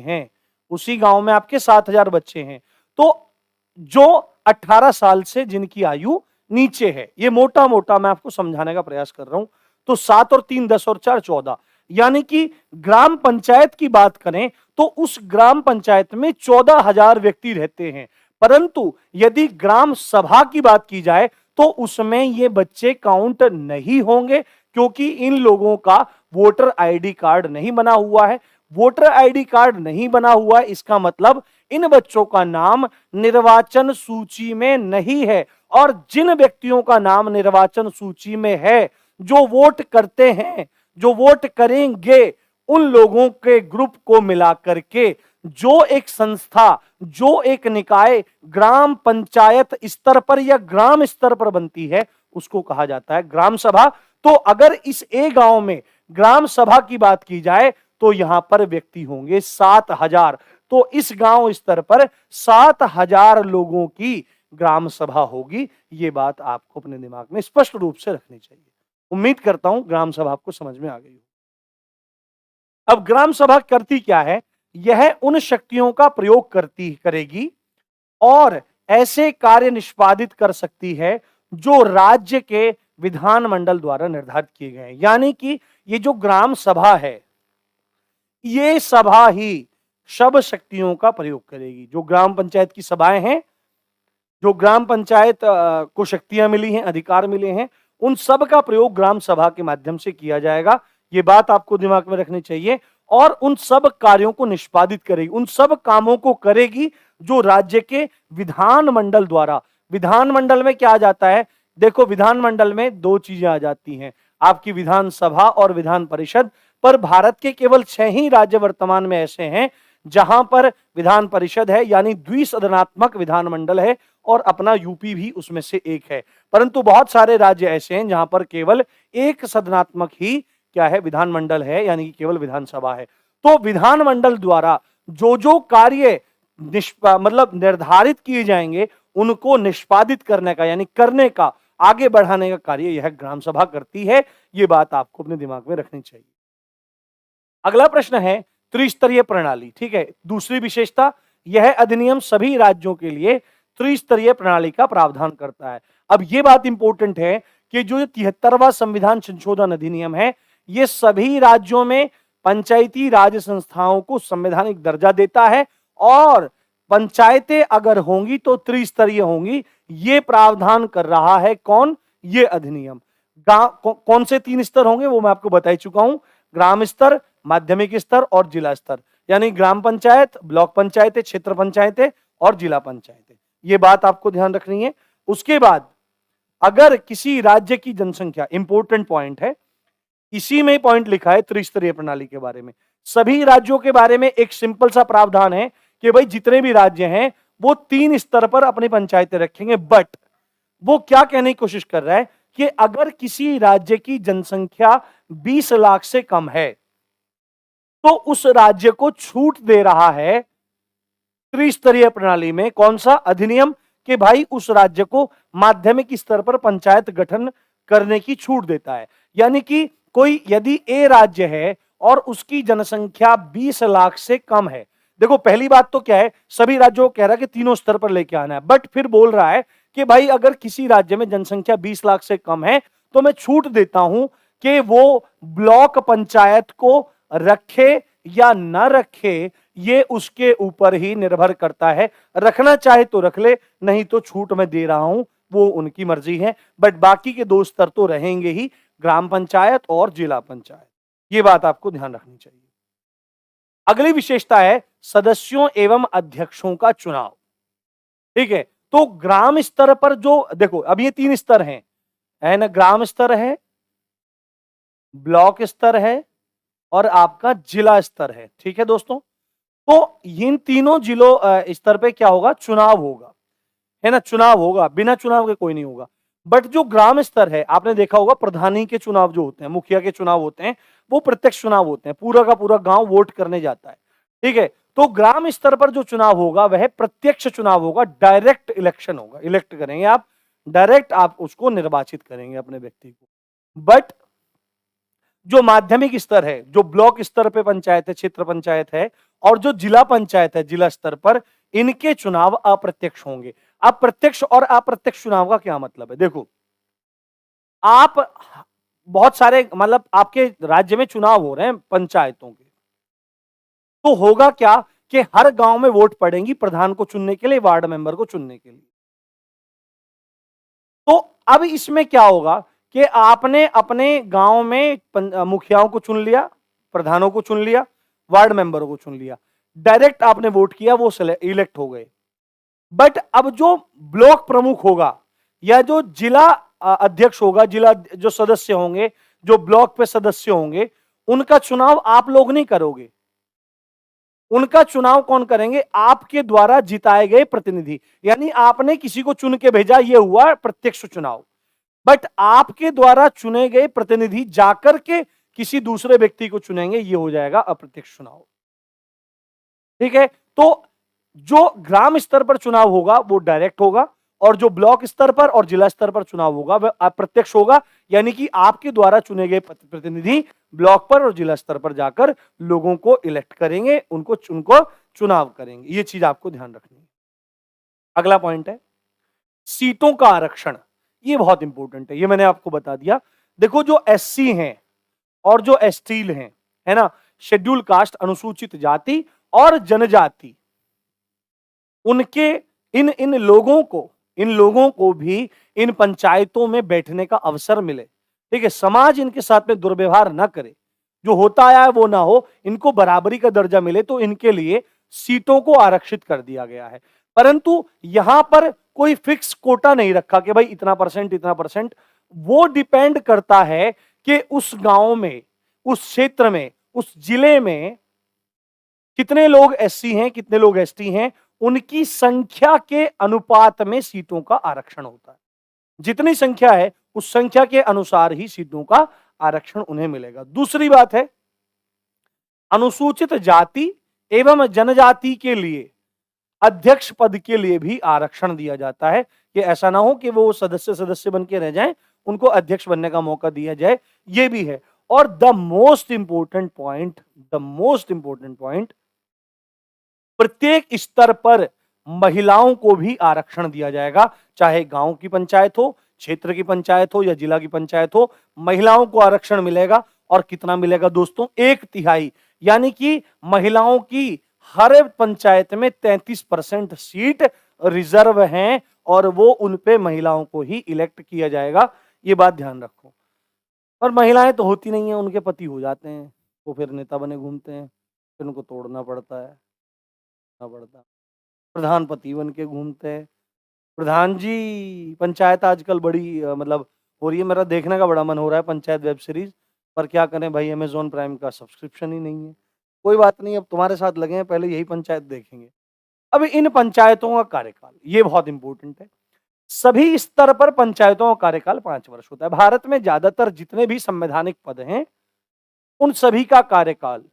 हैं। तो जो 18 साल से जिनकी आयु नीचे है, ये मोटा मोटा मैं आपको समझाने का प्रयास कर रहा हूं। तो 7 और 3 10 और 4 14, यानी कि ग्राम पंचायत की बात करें तो उस ग्राम पंचायत में 14,000 व्यक्ति रहते हैं। परंतु यदि ग्राम सभा की बात की जाए तो उसमें ये बच्चे काउंट नहीं होंगे, क्योंकि इन लोगों का वोटर आईडी कार्ड नहीं बना हुआ है। वोटर आईडी कार्ड नहीं बना हुआ है, इसका मतलब इन बच्चों का नाम निर्वाचन सूची में नहीं है। और जिन व्यक्तियों का नाम निर्वाचन सूची में है, जो वोट करते हैं, जो वोट करेंगे, उन लोगों के ग्रुप को मिलाकर के जो एक संस्था, जो एक निकाय ग्राम पंचायत स्तर पर या ग्राम स्तर पर बनती है, उसको कहा जाता है ग्राम सभा। तो अगर इस ए गांव में ग्राम सभा की बात की जाए तो यहां पर व्यक्ति होंगे 7,000। तो इस गांव स्तर पर 7,000 लोगों की ग्राम सभा होगी। ये बात आपको अपने दिमाग में स्पष्ट रूप से रखनी चाहिए। उम्मीद करता हूं ग्राम सभा आपको समझ में आ गई हो। अब ग्राम सभा करती क्या है? यह उन शक्तियों का प्रयोग करेगी और ऐसे कार्य निष्पादित कर सकती है जो राज्य के विधानमंडल द्वारा निर्धारित किए गए हैं। यानी कि ये जो ग्राम सभा है, ये सभा ही सब शक्तियों का प्रयोग करेगी। जो ग्राम पंचायत की सभाएं हैं, जो ग्राम पंचायत को शक्तियां मिली हैं, अधिकार मिले हैं, उन सब का प्रयोग ग्राम सभा के माध्यम से किया जाएगा। ये बात आपको दिमाग में रखनी चाहिए। और उन सब कार्यों को निष्पादित करेगी, उन सब कामों को करेगी जो राज्य के विधानमंडल द्वारा। विधानमंडल में क्या आ जाता है? देखो, विधानमंडल में 2 चीजें आ जाती हैं, आपकी विधानसभा और विधान परिषद। पर भारत के केवल 6 ही राज्य वर्तमान में ऐसे हैं जहां पर विधान परिषद है, यानी द्विसदनात्मक विधानमंडल है, और अपना यूपी भी उसमें से एक है। परंतु बहुत सारे राज्य ऐसे हैं जहां पर केवल एक सदनात्मक ही क्या है? विधानमंडल है, यानी कि केवल विधानसभा है। तो विधानमंडल द्वारा जो जो कार्य मतलब निर्धारित किए जाएंगे, उनको निष्पादित करने का, यानी करने का, आगे बढ़ाने का कार्य यह ग्राम सभा करती है। यह बात आपको अपने दिमाग में रखनी चाहिए। अगला प्रश्न है त्रिस्तरीय प्रणाली। ठीक है, दूसरी विशेषता, यह अधिनियम सभी राज्यों के लिए त्रिस्तरीय प्रणाली का प्रावधान करता है। अब यह बात इंपॉर्टेंट है कि जो 73वां संविधान संशोधन अधिनियम है, यह सभी राज्यों में पंचायती राज संस्थाओं को संवैधानिक दर्जा देता है, और पंचायतें अगर होंगी तो त्रिस्तरीय होंगी। ये प्रावधान कर रहा है कौन? ये अधिनियम। कौन से 3 स्तर होंगे वो मैं आपको बता ही चुका हूं, ग्राम स्तर, माध्यमिक स्तर और जिला स्तर। यानी ग्राम पंचायत, ब्लॉक पंचायतें, क्षेत्र पंचायतें और जिला पंचायतें। ये बात आपको ध्यान रखनी है। उसके बाद अगर किसी राज्य की जनसंख्या, इंपॉर्टेंट पॉइंट है, इसी में पॉइंट लिखा है त्रिस्तरीय प्रणाली के बारे में। सभी राज्यों के बारे में एक सिंपल सा प्रावधान है कि भाई जितने भी राज्य हैं वो 3 स्तर पर अपनी पंचायतें रखेंगे। बट वो क्या कहने की कोशिश कर रहा है कि अगर किसी राज्य की जनसंख्या 20 लाख से कम है तो उस राज्य को छूट दे रहा है त्रिस्तरीय प्रणाली में। कौन सा अधिनियम? कि भाई उस राज्य को माध्यमिक स्तर पर पंचायत गठन करने की छूट देता है। यानी कि कोई यदि ए राज्य है और उसकी जनसंख्या 20 लाख से कम है, देखो पहली बात तो क्या है, सभी राज्यों को कह रहा है कि तीनों स्तर पर लेके आना है। बट फिर बोल रहा है कि भाई अगर किसी राज्य में जनसंख्या 20 लाख से कम है तो मैं छूट देता हूं कि वो ब्लॉक पंचायत को रखे या न रखे, ये उसके ऊपर ही निर्भर करता है। रखना चाहे तो रख ले, नहीं तो छूट मैं दे रहा हूं, वो उनकी मर्जी है। बट बाकी के 2 स्तर तो रहेंगे ही, ग्राम पंचायत और जिला पंचायत। ये बात आपको ध्यान रखनी चाहिए। अगली विशेषता है सदस्यों एवं अध्यक्षों का चुनाव। ठीक है, तो ग्राम स्तर पर जो देखो, अब ये 3 स्तर हैं, है ना, ग्राम स्तर है, ब्लॉक स्तर है और आपका जिला स्तर है। ठीक है दोस्तों, तो इन तीनों जिलों स्तर पे क्या होगा, चुनाव होगा, है ना, चुनाव होगा, बिना चुनाव के कोई नहीं होगा। बट जो ग्राम स्तर है, आपने देखा होगा प्रधानी के चुनाव जो होते हैं, मुखिया के चुनाव होते हैं, वो प्रत्यक्ष चुनाव होते हैं, पूरा का पूरा गांव वोट करने जाता है। ठीक है, तो ग्राम स्तर पर जो चुनाव होगा वह प्रत्यक्ष चुनाव होगा, डायरेक्ट इलेक्शन होगा, इलेक्ट करेंगे आप, डायरेक्ट आप उसको निर्वाचित करेंगे अपने व्यक्ति को। बट जो माध्यमिक स्तर है, जो ब्लॉक स्तर पे पंचायत है, क्षेत्र पंचायत है, और जो जिला पंचायत है, जिला स्तर पर, इनके चुनाव अप्रत्यक्ष होंगे। अब प्रत्यक्ष और अप्रत्यक्ष चुनाव का क्या मतलब है, देखो, आप बहुत सारे मतलब आपके राज्य में चुनाव हो रहे हैं पंचायतों के, तो होगा क्या कि हर गांव में वोट पड़ेंगी प्रधान को चुनने के लिए, वार्ड मेंबर को चुनने के लिए। तो अब इसमें क्या होगा कि आपने अपने गांव में मुखियाओं को चुन लिया, प्रधानों को चुन लिया, वार्ड मेंबरों को चुन लिया, डायरेक्ट आपने वोट किया, वो इलेक्ट हो गए। बट अब जो ब्लॉक प्रमुख होगा या जो जिला अध्यक्ष होगा, जिला जो सदस्य होंगे, जो ब्लॉक पे सदस्य होंगे, उनका चुनाव आप लोग नहीं करोगे, उनका चुनाव कौन करेंगे, आपके द्वारा जिताए गए प्रतिनिधि। यानी आपने किसी को चुन के भेजा, यह हुआ प्रत्यक्ष चुनाव। बट आपके द्वारा चुने गए प्रतिनिधि जाकर के किसी दूसरे व्यक्ति को चुनेंगे, यह हो जाएगा अप्रत्यक्ष चुनाव। ठीक है, तो जो ग्राम स्तर पर चुनाव होगा वो डायरेक्ट होगा, और जो ब्लॉक स्तर पर और जिला स्तर पर चुनाव होगा वह अप्रत्यक्ष होगा। यानी कि आपके द्वारा चुने गए प्रतिनिधि ब्लॉक पर और जिला स्तर पर जाकर लोगों को इलेक्ट करेंगे, उनको चुनाव करेंगे। ये चीज आपको ध्यान रखनी है। अगला पॉइंट है सीटों का आरक्षण। ये बहुत इंपॉर्टेंट है, ये मैंने आपको बता दिया। देखो, जो एससी हैं और जो एसटी हैं, है ना, शेड्यूल कास्ट, अनुसूचित जाति और जनजाति, उनके इन इन लोगों को भी इन पंचायतों में बैठने का अवसर मिले। ठीक है, समाज इनके साथ में दुर्व्यवहार ना करे, जो होता आया है वो ना हो, इनको बराबरी का दर्जा मिले, तो इनके लिए सीटों को आरक्षित कर दिया गया है। परंतु यहां पर कोई फिक्स कोटा नहीं रखा कि भाई इतना परसेंट। वो डिपेंड करता है कि उस गांव में, उस क्षेत्र में, उस जिले में कितने लोग एससी हैं, कितने लोग एसटी हैं, उनकी संख्या के अनुपात में सीटों का आरक्षण होता है। जितनी संख्या है उस संख्या के अनुसार ही सीटों का आरक्षण उन्हें मिलेगा। दूसरी बात है, अनुसूचित जाति एवं जनजाति के लिए अध्यक्ष पद के लिए भी आरक्षण दिया जाता है, कि ऐसा ना हो कि वो सदस्य बन के रह जाएं, उनको अध्यक्ष बनने का मौका दिया जाए, ये भी है। और द मोस्ट इंपोर्टेंट पॉइंट, प्रत्येक स्तर पर महिलाओं को भी आरक्षण दिया जाएगा, चाहे गांव की पंचायत हो, क्षेत्र की पंचायत हो या जिला की पंचायत हो, महिलाओं को आरक्षण मिलेगा। और कितना मिलेगा दोस्तों, 1/3। यानी कि महिलाओं की हर पंचायत में 33% सीट रिजर्व हैं, और वो उन पे महिलाओं को ही इलेक्ट किया जाएगा। ये बात ध्यान रखो। और महिलाएं तो होती नहीं है, उनके पति हो जाते हैं, वो फिर नेता बने घूमते हैं, फिर उनको तोड़ना पड़ता है, प्रधान पति बन के घूमते हैं। प्रधान जी, पंचायत आजकल बड़ी मतलब हो रही है, मेरा देखने का बड़ा मन हो रहा है पंचायत वेब सीरीज, पर क्या करें भाई, अमेज़न प्राइम का सब्सक्रिप्शन ही नहीं है। कोई बात नहीं, अब तुम्हारे साथ लगे हैं, पहले यही पंचायत देखेंगे। अब इन पंचायतों का कार्यकाल, ये बहुत इंपॉर्टेंट है। सभी स्तर पर पंचायतों का कार्यकाल 5 वर्ष होता है। भारत में ज्यादातर जितने भी संवैधानिक पद हैं, उन सभी का कार्यकाल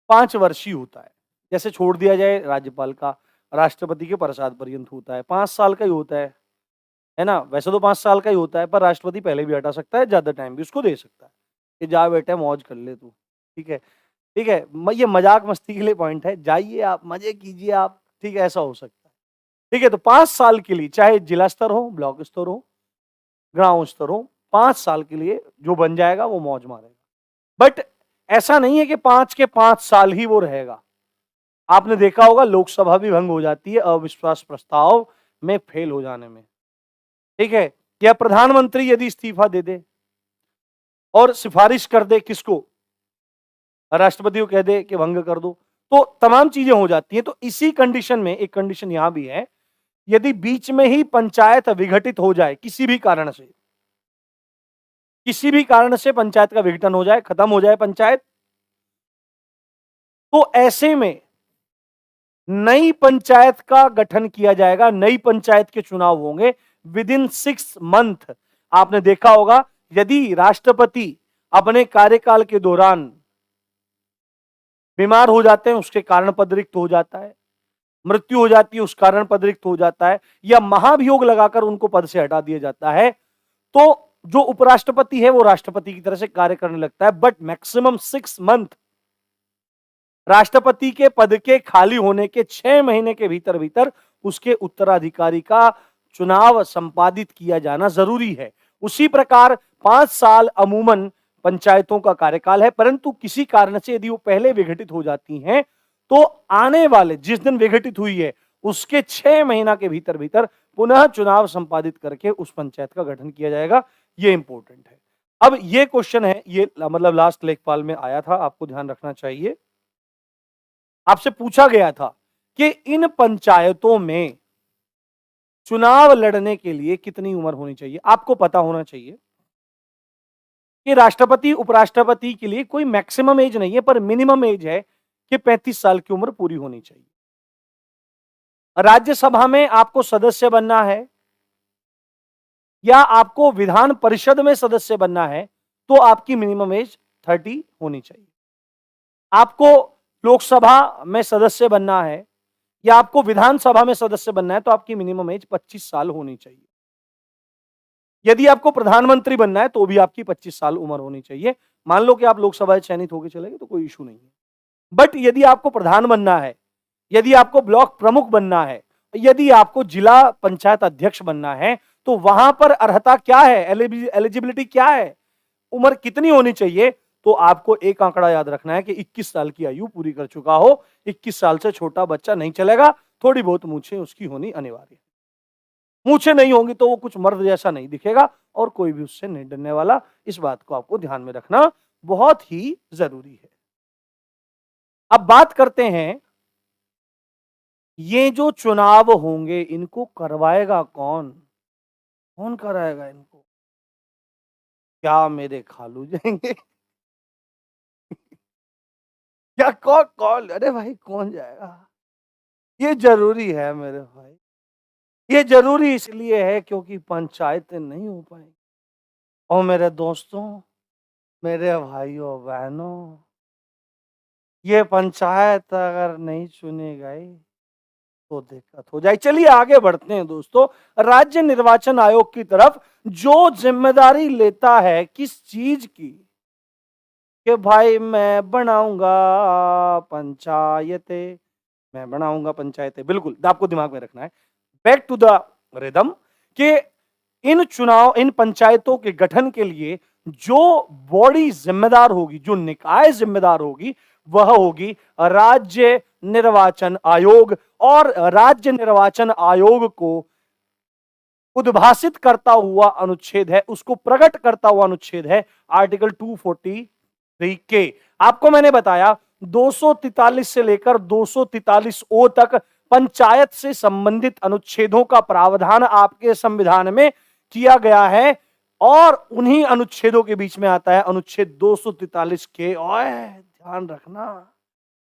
5 वर्ष ही होता है। जैसे छोड़ दिया जाए राज्यपाल का, राष्ट्रपति के प्रसाद पर्यंत होता है, 5 साल का ही होता है ना। वैसे तो 5 साल का ही होता है, पर राष्ट्रपति पहले भी हटा सकता है, ज्यादा टाइम भी उसको दे सकता है कि जा बेटे मौज कर ले तू। ठीक है, ठीक है, ये मजाक मस्ती के लिए पॉइंट है, जाइए आप मजे कीजिए आप, ठीक है, ऐसा हो सकता है। ठीक है, तो 5 साल के लिए, चाहे जिला स्तर हो, ब्लॉक स्तर हो, ग्राम स्तर हो, 5 साल के लिए जो बन जाएगा वो मौज मारेगा। बट ऐसा नहीं है कि 5 के 5 साल ही वो रहेगा। आपने देखा होगा लोकसभा भी भंग हो जाती है अविश्वास प्रस्ताव में फेल हो जाने में, ठीक है। या प्रधानमंत्री यदि इस्तीफा दे दे और सिफारिश कर दे किसको, राष्ट्रपति को कह दे कि भंग कर दो, तो तमाम चीजें हो जाती हैं। तो इसी कंडीशन में एक कंडीशन यहां भी है, यदि बीच में ही पंचायत विघटित हो जाए किसी भी कारण से, किसी भी कारण से पंचायत का विघटन हो जाए, खत्म हो जाए पंचायत, तो ऐसे में नई पंचायत का गठन किया जाएगा, नई पंचायत के चुनाव होंगे विद इन 6 मंथ। आपने देखा होगा यदि राष्ट्रपति अपने कार्यकाल के दौरान बीमार हो जाते हैं, उसके कारण पद रिक्त हो जाता है, मृत्यु हो जाती है उस कारण पद रिक्त हो जाता है, या महाभियोग लगाकर उनको पद से हटा दिया जाता है, तो जो उपराष्ट्रपति है वो राष्ट्रपति की तरह से कार्य करने लगता है। बट मैक्सिमम 6 मंथ, राष्ट्रपति के पद के खाली होने के 6 महीने के भीतर भीतर उसके उत्तराधिकारी का चुनाव संपादित किया जाना जरूरी है। उसी प्रकार 5 साल अमूमन पंचायतों का कार्यकाल है, परंतु किसी कारण से यदि वो पहले विघटित हो जाती हैं तो आने वाले जिस दिन विघटित हुई है उसके 6 महीना के भीतर भीतर पुनः चुनाव संपादित करके उस पंचायत का गठन किया जाएगा। ये इंपॉर्टेंट है। अब ये क्वेश्चन है, ये मतलब लास्ट लेखपाल में आया था, आपको ध्यान रखना चाहिए। आपसे पूछा गया था कि इन पंचायतों में चुनाव लड़ने के लिए कितनी उम्र होनी चाहिए। आपको पता होना चाहिए कि राष्ट्रपति उपराष्ट्रपति के लिए कोई मैक्सिमम एज नहीं है, पर मिनिमम एज है कि 35 साल की उम्र पूरी होनी चाहिए। राज्यसभा में आपको सदस्य बनना है या आपको विधान परिषद में सदस्य बनना है तो आपकी मिनिमम एज 30 होनी चाहिए। आपको लोकसभा में सदस्य बनना है या आपको विधानसभा में सदस्य बनना है तो आपकी मिनिमम एज 25 साल होनी चाहिए। यदि आपको प्रधानमंत्री बनना है तो भी आपकी 25 साल उम्र होनी चाहिए। मान लो कि आप लोकसभा चयनित होकर चले गए तो कोई इशू नहीं है। बट यदि आपको प्रधान बनना है, यदि आपको ब्लॉक प्रमुख बनना है, यदि आपको जिला पंचायत अध्यक्ष बनना है तो वहां पर अर्हता क्या है, एलिजिबिलिटी क्या है, उम्र कितनी होनी चाहिए, तो आपको एक आंकड़ा याद रखना है कि 21 साल की आयु पूरी कर चुका हो। 21 साल से छोटा बच्चा नहीं चलेगा, थोड़ी बहुत मूछें उसकी होनी अनिवार्य है। मूछें नहीं होंगी तो वो कुछ मर्द जैसा नहीं दिखेगा और कोई भी उससे नहीं डरने वाला। इस बात को आपको ध्यान में रखना बहुत ही जरूरी है। अब बात करते हैं ये जो चुनाव होंगे इनको करवाएगा कौन, कौन कराएगा इनको? क्या मेरे खालू जाएंगे? क्या कौन कौन? अरे भाई कौन जाएगा? ये जरूरी है मेरे भाई, ये जरूरी इसलिए है क्योंकि पंचायतें नहीं हो पाएंगी। और मेरे दोस्तों, मेरे भाइयों बहनों, ये पंचायत अगर नहीं चुनी गई तो दिक्कत हो जाए। चलिए आगे बढ़ते हैं दोस्तों, राज्य निर्वाचन आयोग की तरफ, जो जिम्मेदारी लेता है किस चीज की, कि भाई मैं बनाऊंगा पंचायतें, मैं बनाऊंगा पंचायतें। बिल्कुल आपको दिमाग में रखना है, बैक टू द रिदम, कि इन चुनाव, इन पंचायतों के गठन के लिए जो बॉडी जिम्मेदार होगी, जो निकाय जिम्मेदार होगी, वह होगी राज्य निर्वाचन आयोग। और राज्य निर्वाचन आयोग को उद्भासित करता हुआ अनुच्छेद है, उसको प्रकट करता हुआ अनुच्छेद है आर्टिकल 243 के। आपको मैंने बताया 243 से लेकर 243 ओ तक पंचायत से संबंधित अनुच्छेदों का प्रावधान आपके संविधान में किया गया है, और उन्हीं अनुच्छेदों के बीच में आता है अनुच्छेद 243 के। और ध्यान रखना,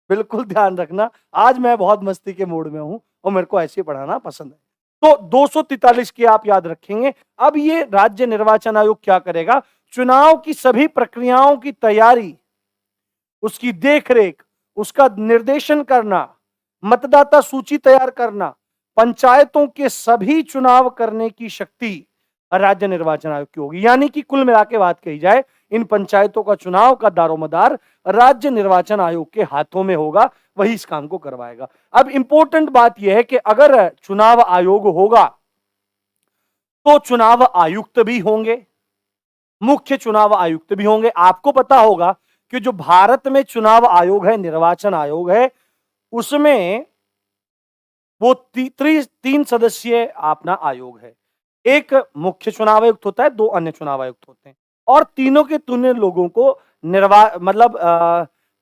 बिल्कुल ध्यान रखना, आज मैं बहुत मस्ती के मूड में हूं और मेरे को ऐसे पढ़ाना पसंद है। तो 243 के आप याद रखेंगे। अब ये राज्य निर्वाचन आयोग क्या करेगा, चुनाव की सभी प्रक्रियाओं की तैयारी, उसकी देखरेख, उसका निर्देशन करना, मतदाता सूची तैयार करना, पंचायतों के सभी चुनाव करने की शक्ति राज्य निर्वाचन आयोग की होगी। यानी कि कुल मिला के बात कही जाए, इन पंचायतों का चुनाव का दारोमदार राज्य निर्वाचन आयोग के हाथों में होगा, वही इस काम को करवाएगा। अब इंपॉर्टेंट बात यह है कि अगर चुनाव आयोग होगा तो चुनाव आयुक्त भी होंगे, मुख्य चुनाव आयुक्त भी होंगे। आपको पता होगा कि जो भारत में चुनाव आयोग है, निर्वाचन आयोग है, उसमें वो 3 सदस्यीय अपना आयोग है। एक मुख्य चुनाव आयुक्त होता है, 2 अन्य चुनाव आयुक्त होते हैं और तीनों के तीनों लोगों को मतलब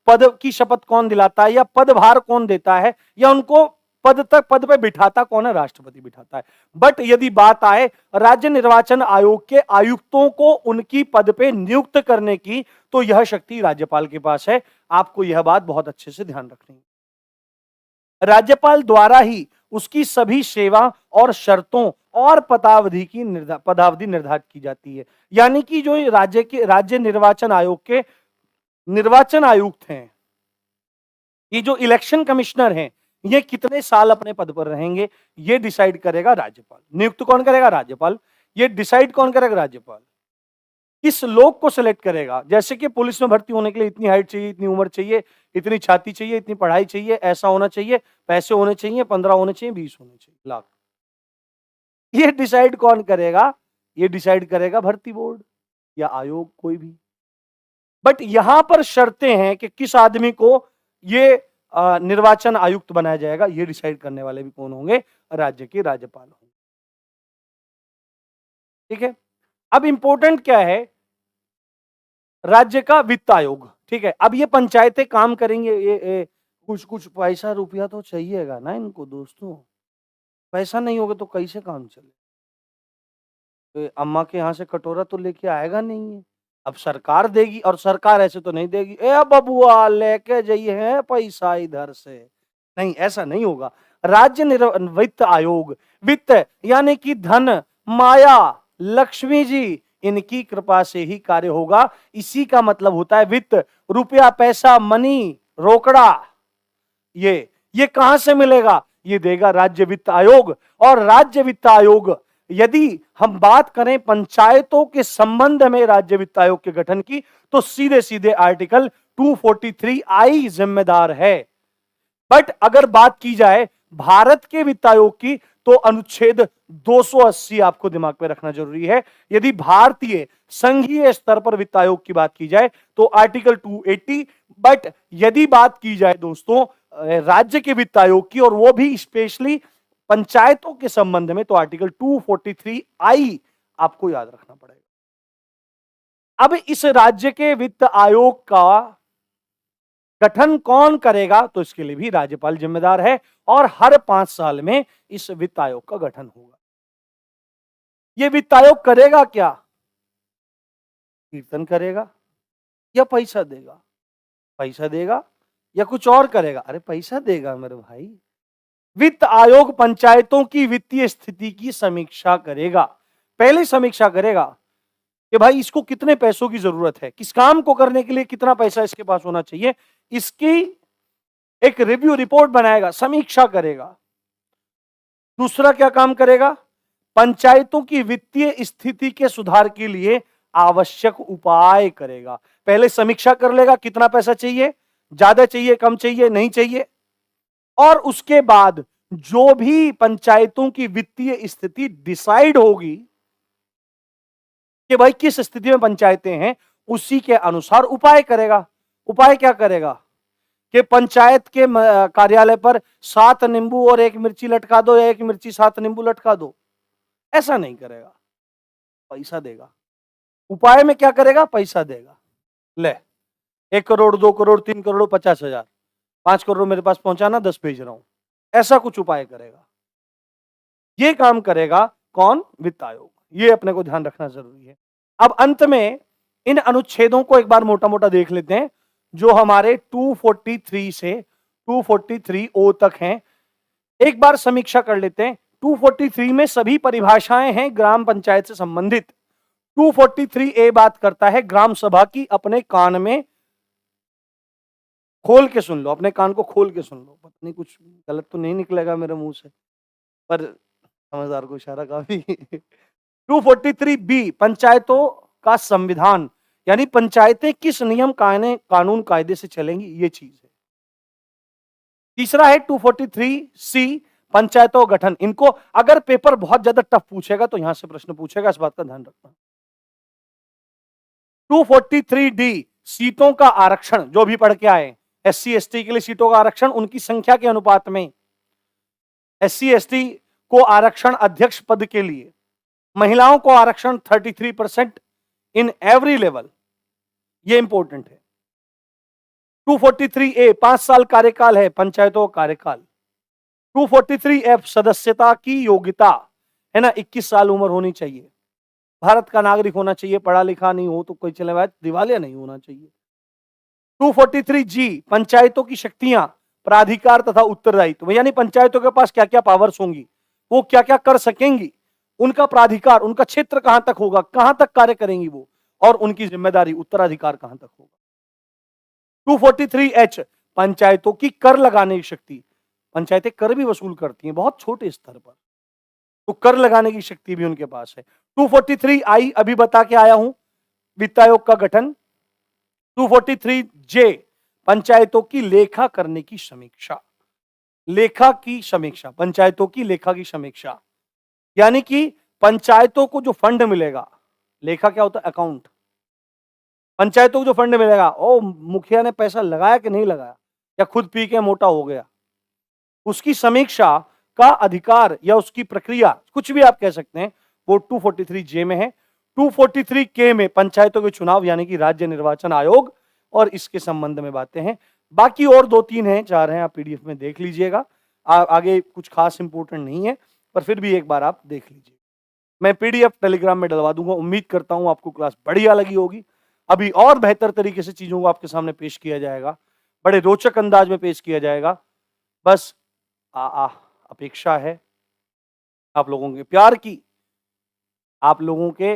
पद की शपथ कौन दिलाता है या पदभार कौन देता है या उनको पद पे बिठाता कौन है? राष्ट्रपति बिठाता है। बट यदि बात आए राज्य निर्वाचन आयोग के आयुक्तों को उनकी पद पे नियुक्त करने की, तो यह शक्ति राज्यपाल के पास है। आपको यह बात बहुत अच्छे से ध्यान रखनी है। राज्यपाल द्वारा ही उसकी सभी सेवा और शर्तों और पदावधि निर्धारित की जाती है। यानी कि जो राज्य निर्वाचन आयोग के निर्वाचन आयुक्त हैं, ये जो इलेक्शन कमिश्नर हैं, ये कितने साल अपने पद पर रहेंगे, ये डिसाइड करेगा राज्यपाल। नियुक्त कौन करेगा? राज्यपाल। ये डिसाइड कौन करेगा? राज्यपाल। किस लोग को सिलेक्ट करेगा? जैसे कि पुलिस में भर्ती होने के लिए इतनी हाइट चाहिए, इतनी उम्र चाहिए, इतनी छाती चाहिए, इतनी पढ़ाई चाहिए, ऐसा होना चाहिए, पैसे होने चाहिए, 15 होने चाहिए, 20 होने चाहिए लाख। ये डिसाइड कौन करेगा? ये डिसाइड करेगा भर्ती बोर्ड या आयोग, कोई भी। बट यहां पर शर्तें हैं कि किस आदमी को ये निर्वाचन आयुक्त बनाया जाएगा। ये डिसाइड करने वाले भी कौन होंगे? राज्य के राज्यपाल होंगे। ठीक है। अब इंपॉर्टेंट क्या है? राज्य का वित्त आयोग। ठीक है। अब ये पंचायतें काम करेंगे, ये कुछ कुछ पैसा रुपया तो चाहिएगा ना इनको दोस्तों। पैसा नहीं होगा तो कैसे काम चले? तो अम्मा के यहाँ से कटोरा तो लेके आएगा नहीं है। अब सरकार देगी और सरकार ऐसे तो नहीं देगी, ए बबुआ लेके जाइए है पैसा इधर से। नहीं, ऐसा नहीं होगा। राज्य वित्त आयोग, वित्त यानी कि धन, माया, लक्ष्मी जी, इनकी कृपा से ही कार्य होगा। इसी का मतलब होता है वित्त। रुपया, पैसा, मनी, रोकड़ा, ये कहां से मिलेगा? ये देगा राज्य वित्त आयोग। और राज्य वित्त आयोग, यदि हम बात करें पंचायतों के संबंध में राज्य वित्त आयोग के गठन की, तो सीधे सीधे आर्टिकल 243I जिम्मेदार है। बट अगर बात की जाए भारत के वित्त आयोग की, तो अनुच्छेद 280 आपको दिमाग में रखना जरूरी है। यदि भारतीय संघीय स्तर पर वित्त आयोग की बात की जाए तो आर्टिकल 280। बट यदि बात की जाए दोस्तों राज्य के वित्त आयोग की, और वो भी स्पेशली पंचायतों के संबंध में, तो आर्टिकल 243I आपको याद रखना पड़ेगा। अब इस राज्य के वित्त आयोग का गठन कौन करेगा? तो इसके लिए भी राज्यपाल जिम्मेदार है और हर 5 साल में इस वित्त आयोग का गठन होगा। यह वित्त आयोग करेगा क्या? कीर्तन करेगा या पैसा देगा? पैसा देगा या कुछ और करेगा? अरे पैसा देगा मेरे भाई। वित्त आयोग पंचायतों की वित्तीय स्थिति की समीक्षा करेगा। पहले समीक्षा करेगा कि भाई इसको कितने पैसों की जरूरत है, किस काम को करने के लिए कितना पैसा इसके पास होना चाहिए, इसकी एक रिव्यू रिपोर्ट बनाएगा, समीक्षा करेगा। दूसरा क्या काम करेगा? पंचायतों की वित्तीय स्थिति के सुधार के लिए आवश्यक उपाय करेगा। पहले समीक्षा कर लेगा कितना पैसा चाहिए, ज्यादा चाहिए, कम चाहिए, नहीं चाहिए, और उसके बाद जो भी पंचायतों की वित्तीय स्थिति डिसाइड होगी कि भाई किस स्थिति में पंचायतें हैं, उसी के अनुसार उपाय करेगा। उपाय क्या करेगा कि पंचायत के कार्यालय पर 7 नींबू और 1 मिर्ची लटका दो या 1 मिर्ची 7 नींबू लटका दो, ऐसा नहीं करेगा, पैसा देगा। उपाय में क्या करेगा? पैसा देगा। ले 1 करोड़, 2 करोड़, 3 करोड़, 50,000, 5 करोड़ मेरे पास पहुंचाना, 10 भेज रहा हूं, ऐसा कुछ उपाय करेगा। ये काम करेगा कौन? वित्त आयोग। ये अपने को ध्यान रखना जरूरी है। अब अंत में इन अनुच्छेदों को एक बार मोटा मोटा देख लेते हैं जो हमारे 243 से 243O तक हैं। एक बार समीक्षा कर लेते हैं। 243 में सभी परिभाषाएं हैं ग्राम पंचायत से संबंधित। 243A बात करता है ग्राम सभा की। अपने कान में खोल के सुन लो, अपने कान को खोल के सुन लो, पता नहीं कुछ गलत तो नहीं निकलेगा मेरे मुंह से, पर समझदार को इशारा काफी। 243B पंचायतों का संविधान, यानी पंचायतें किस नियम कानून कायदे से चलेंगी, ये चीज है। तीसरा है 243C पंचायतों गठन। इनको अगर पेपर बहुत ज्यादा टफ पूछेगा तो यहां से प्रश्न पूछेगा, इस बात का ध्यान रखना। 243D सीटों का आरक्षण जो भी पढ़ के आए, एससी एसटी के लिए सीटों का आरक्षण उनकी संख्या के अनुपात में, एससी एसटी को आरक्षण अध्यक्ष पद के लिए, महिलाओं को आरक्षण 33% इन एवरी लेवल, ये इंपॉर्टेंट है। 243A 5 साल कार्यकाल है, पंचायतों का कार्यकाल। 243F सदस्यता की योग्यता है ना, 21 साल उम्र होनी चाहिए, भारत का नागरिक होना चाहिए, पढ़ा लिखा नहीं हो तो कोई चले, दिवालिया नहीं होना चाहिए। 243G पंचायतों की शक्तियां, प्राधिकार तथा उत्तरदायित्व, यानी पंचायतों के पास क्या क्या पावर्स होंगी, वो क्या क्या कर सकेंगी, उनका प्राधिकार, उनका क्षेत्र कहां तक होगा, कहां तक कार्य करेंगी वो, और उनकी जिम्मेदारी उत्तराधिकार कहां तक होगा। 243H पंचायतों की कर लगाने की शक्ति, पंचायतें कर भी वसूल करती हैं बहुत छोटे स्तर पर, तो कर लगाने की शक्ति भी उनके पास है। 243I अभी बता के आया हूं, वित्त आयोग का गठन। 243J पंचायतों की लेखा करने की समीक्षा, लेखा की समीक्षा, पंचायतों की लेखा की समीक्षा, यानी कि पंचायतों को जो फंड मिलेगा, लेखा क्या होता है, अकाउंट, पंचायतों को जो फंड मिलेगा, ओ मुखिया ने पैसा लगाया कि नहीं लगाया, या खुद पी के मोटा हो गया, उसकी समीक्षा का अधिकार या उसकी प्रक्रिया, कुछ भी आप कह सकते हैं, वो 243J में है। 243K में पंचायतों के चुनाव यानी कि राज्य निर्वाचन आयोग और इसके संबंध में बातें हैं। बाकी और 2-3 हैं, 4 हैं, आप पीडीएफ में देख लीजिएगा, आगे कुछ खास इंपोर्टेंट नहीं है, पर फिर भी एक बार आप देख लीजिए। मैं पीडीएफ टेलीग्राम में डलवा दूंगा। उम्मीद करता हूं आपको क्लास बढ़िया लगी होगी। अभी और बेहतर तरीके से चीजों को आपके सामने पेश किया जाएगा, बड़े रोचक अंदाज में पेश किया जाएगा। बस अपेक्षा है आप लोगों के प्यार की, आप लोगों के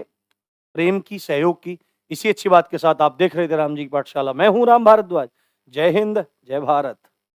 प्रेम की, सहयोग की। इसी अच्छी बात के साथ आप देख रहे थे राम जी की पाठशाला। मैं हूं राम भारद्वाज। जय हिंद, जय भारत।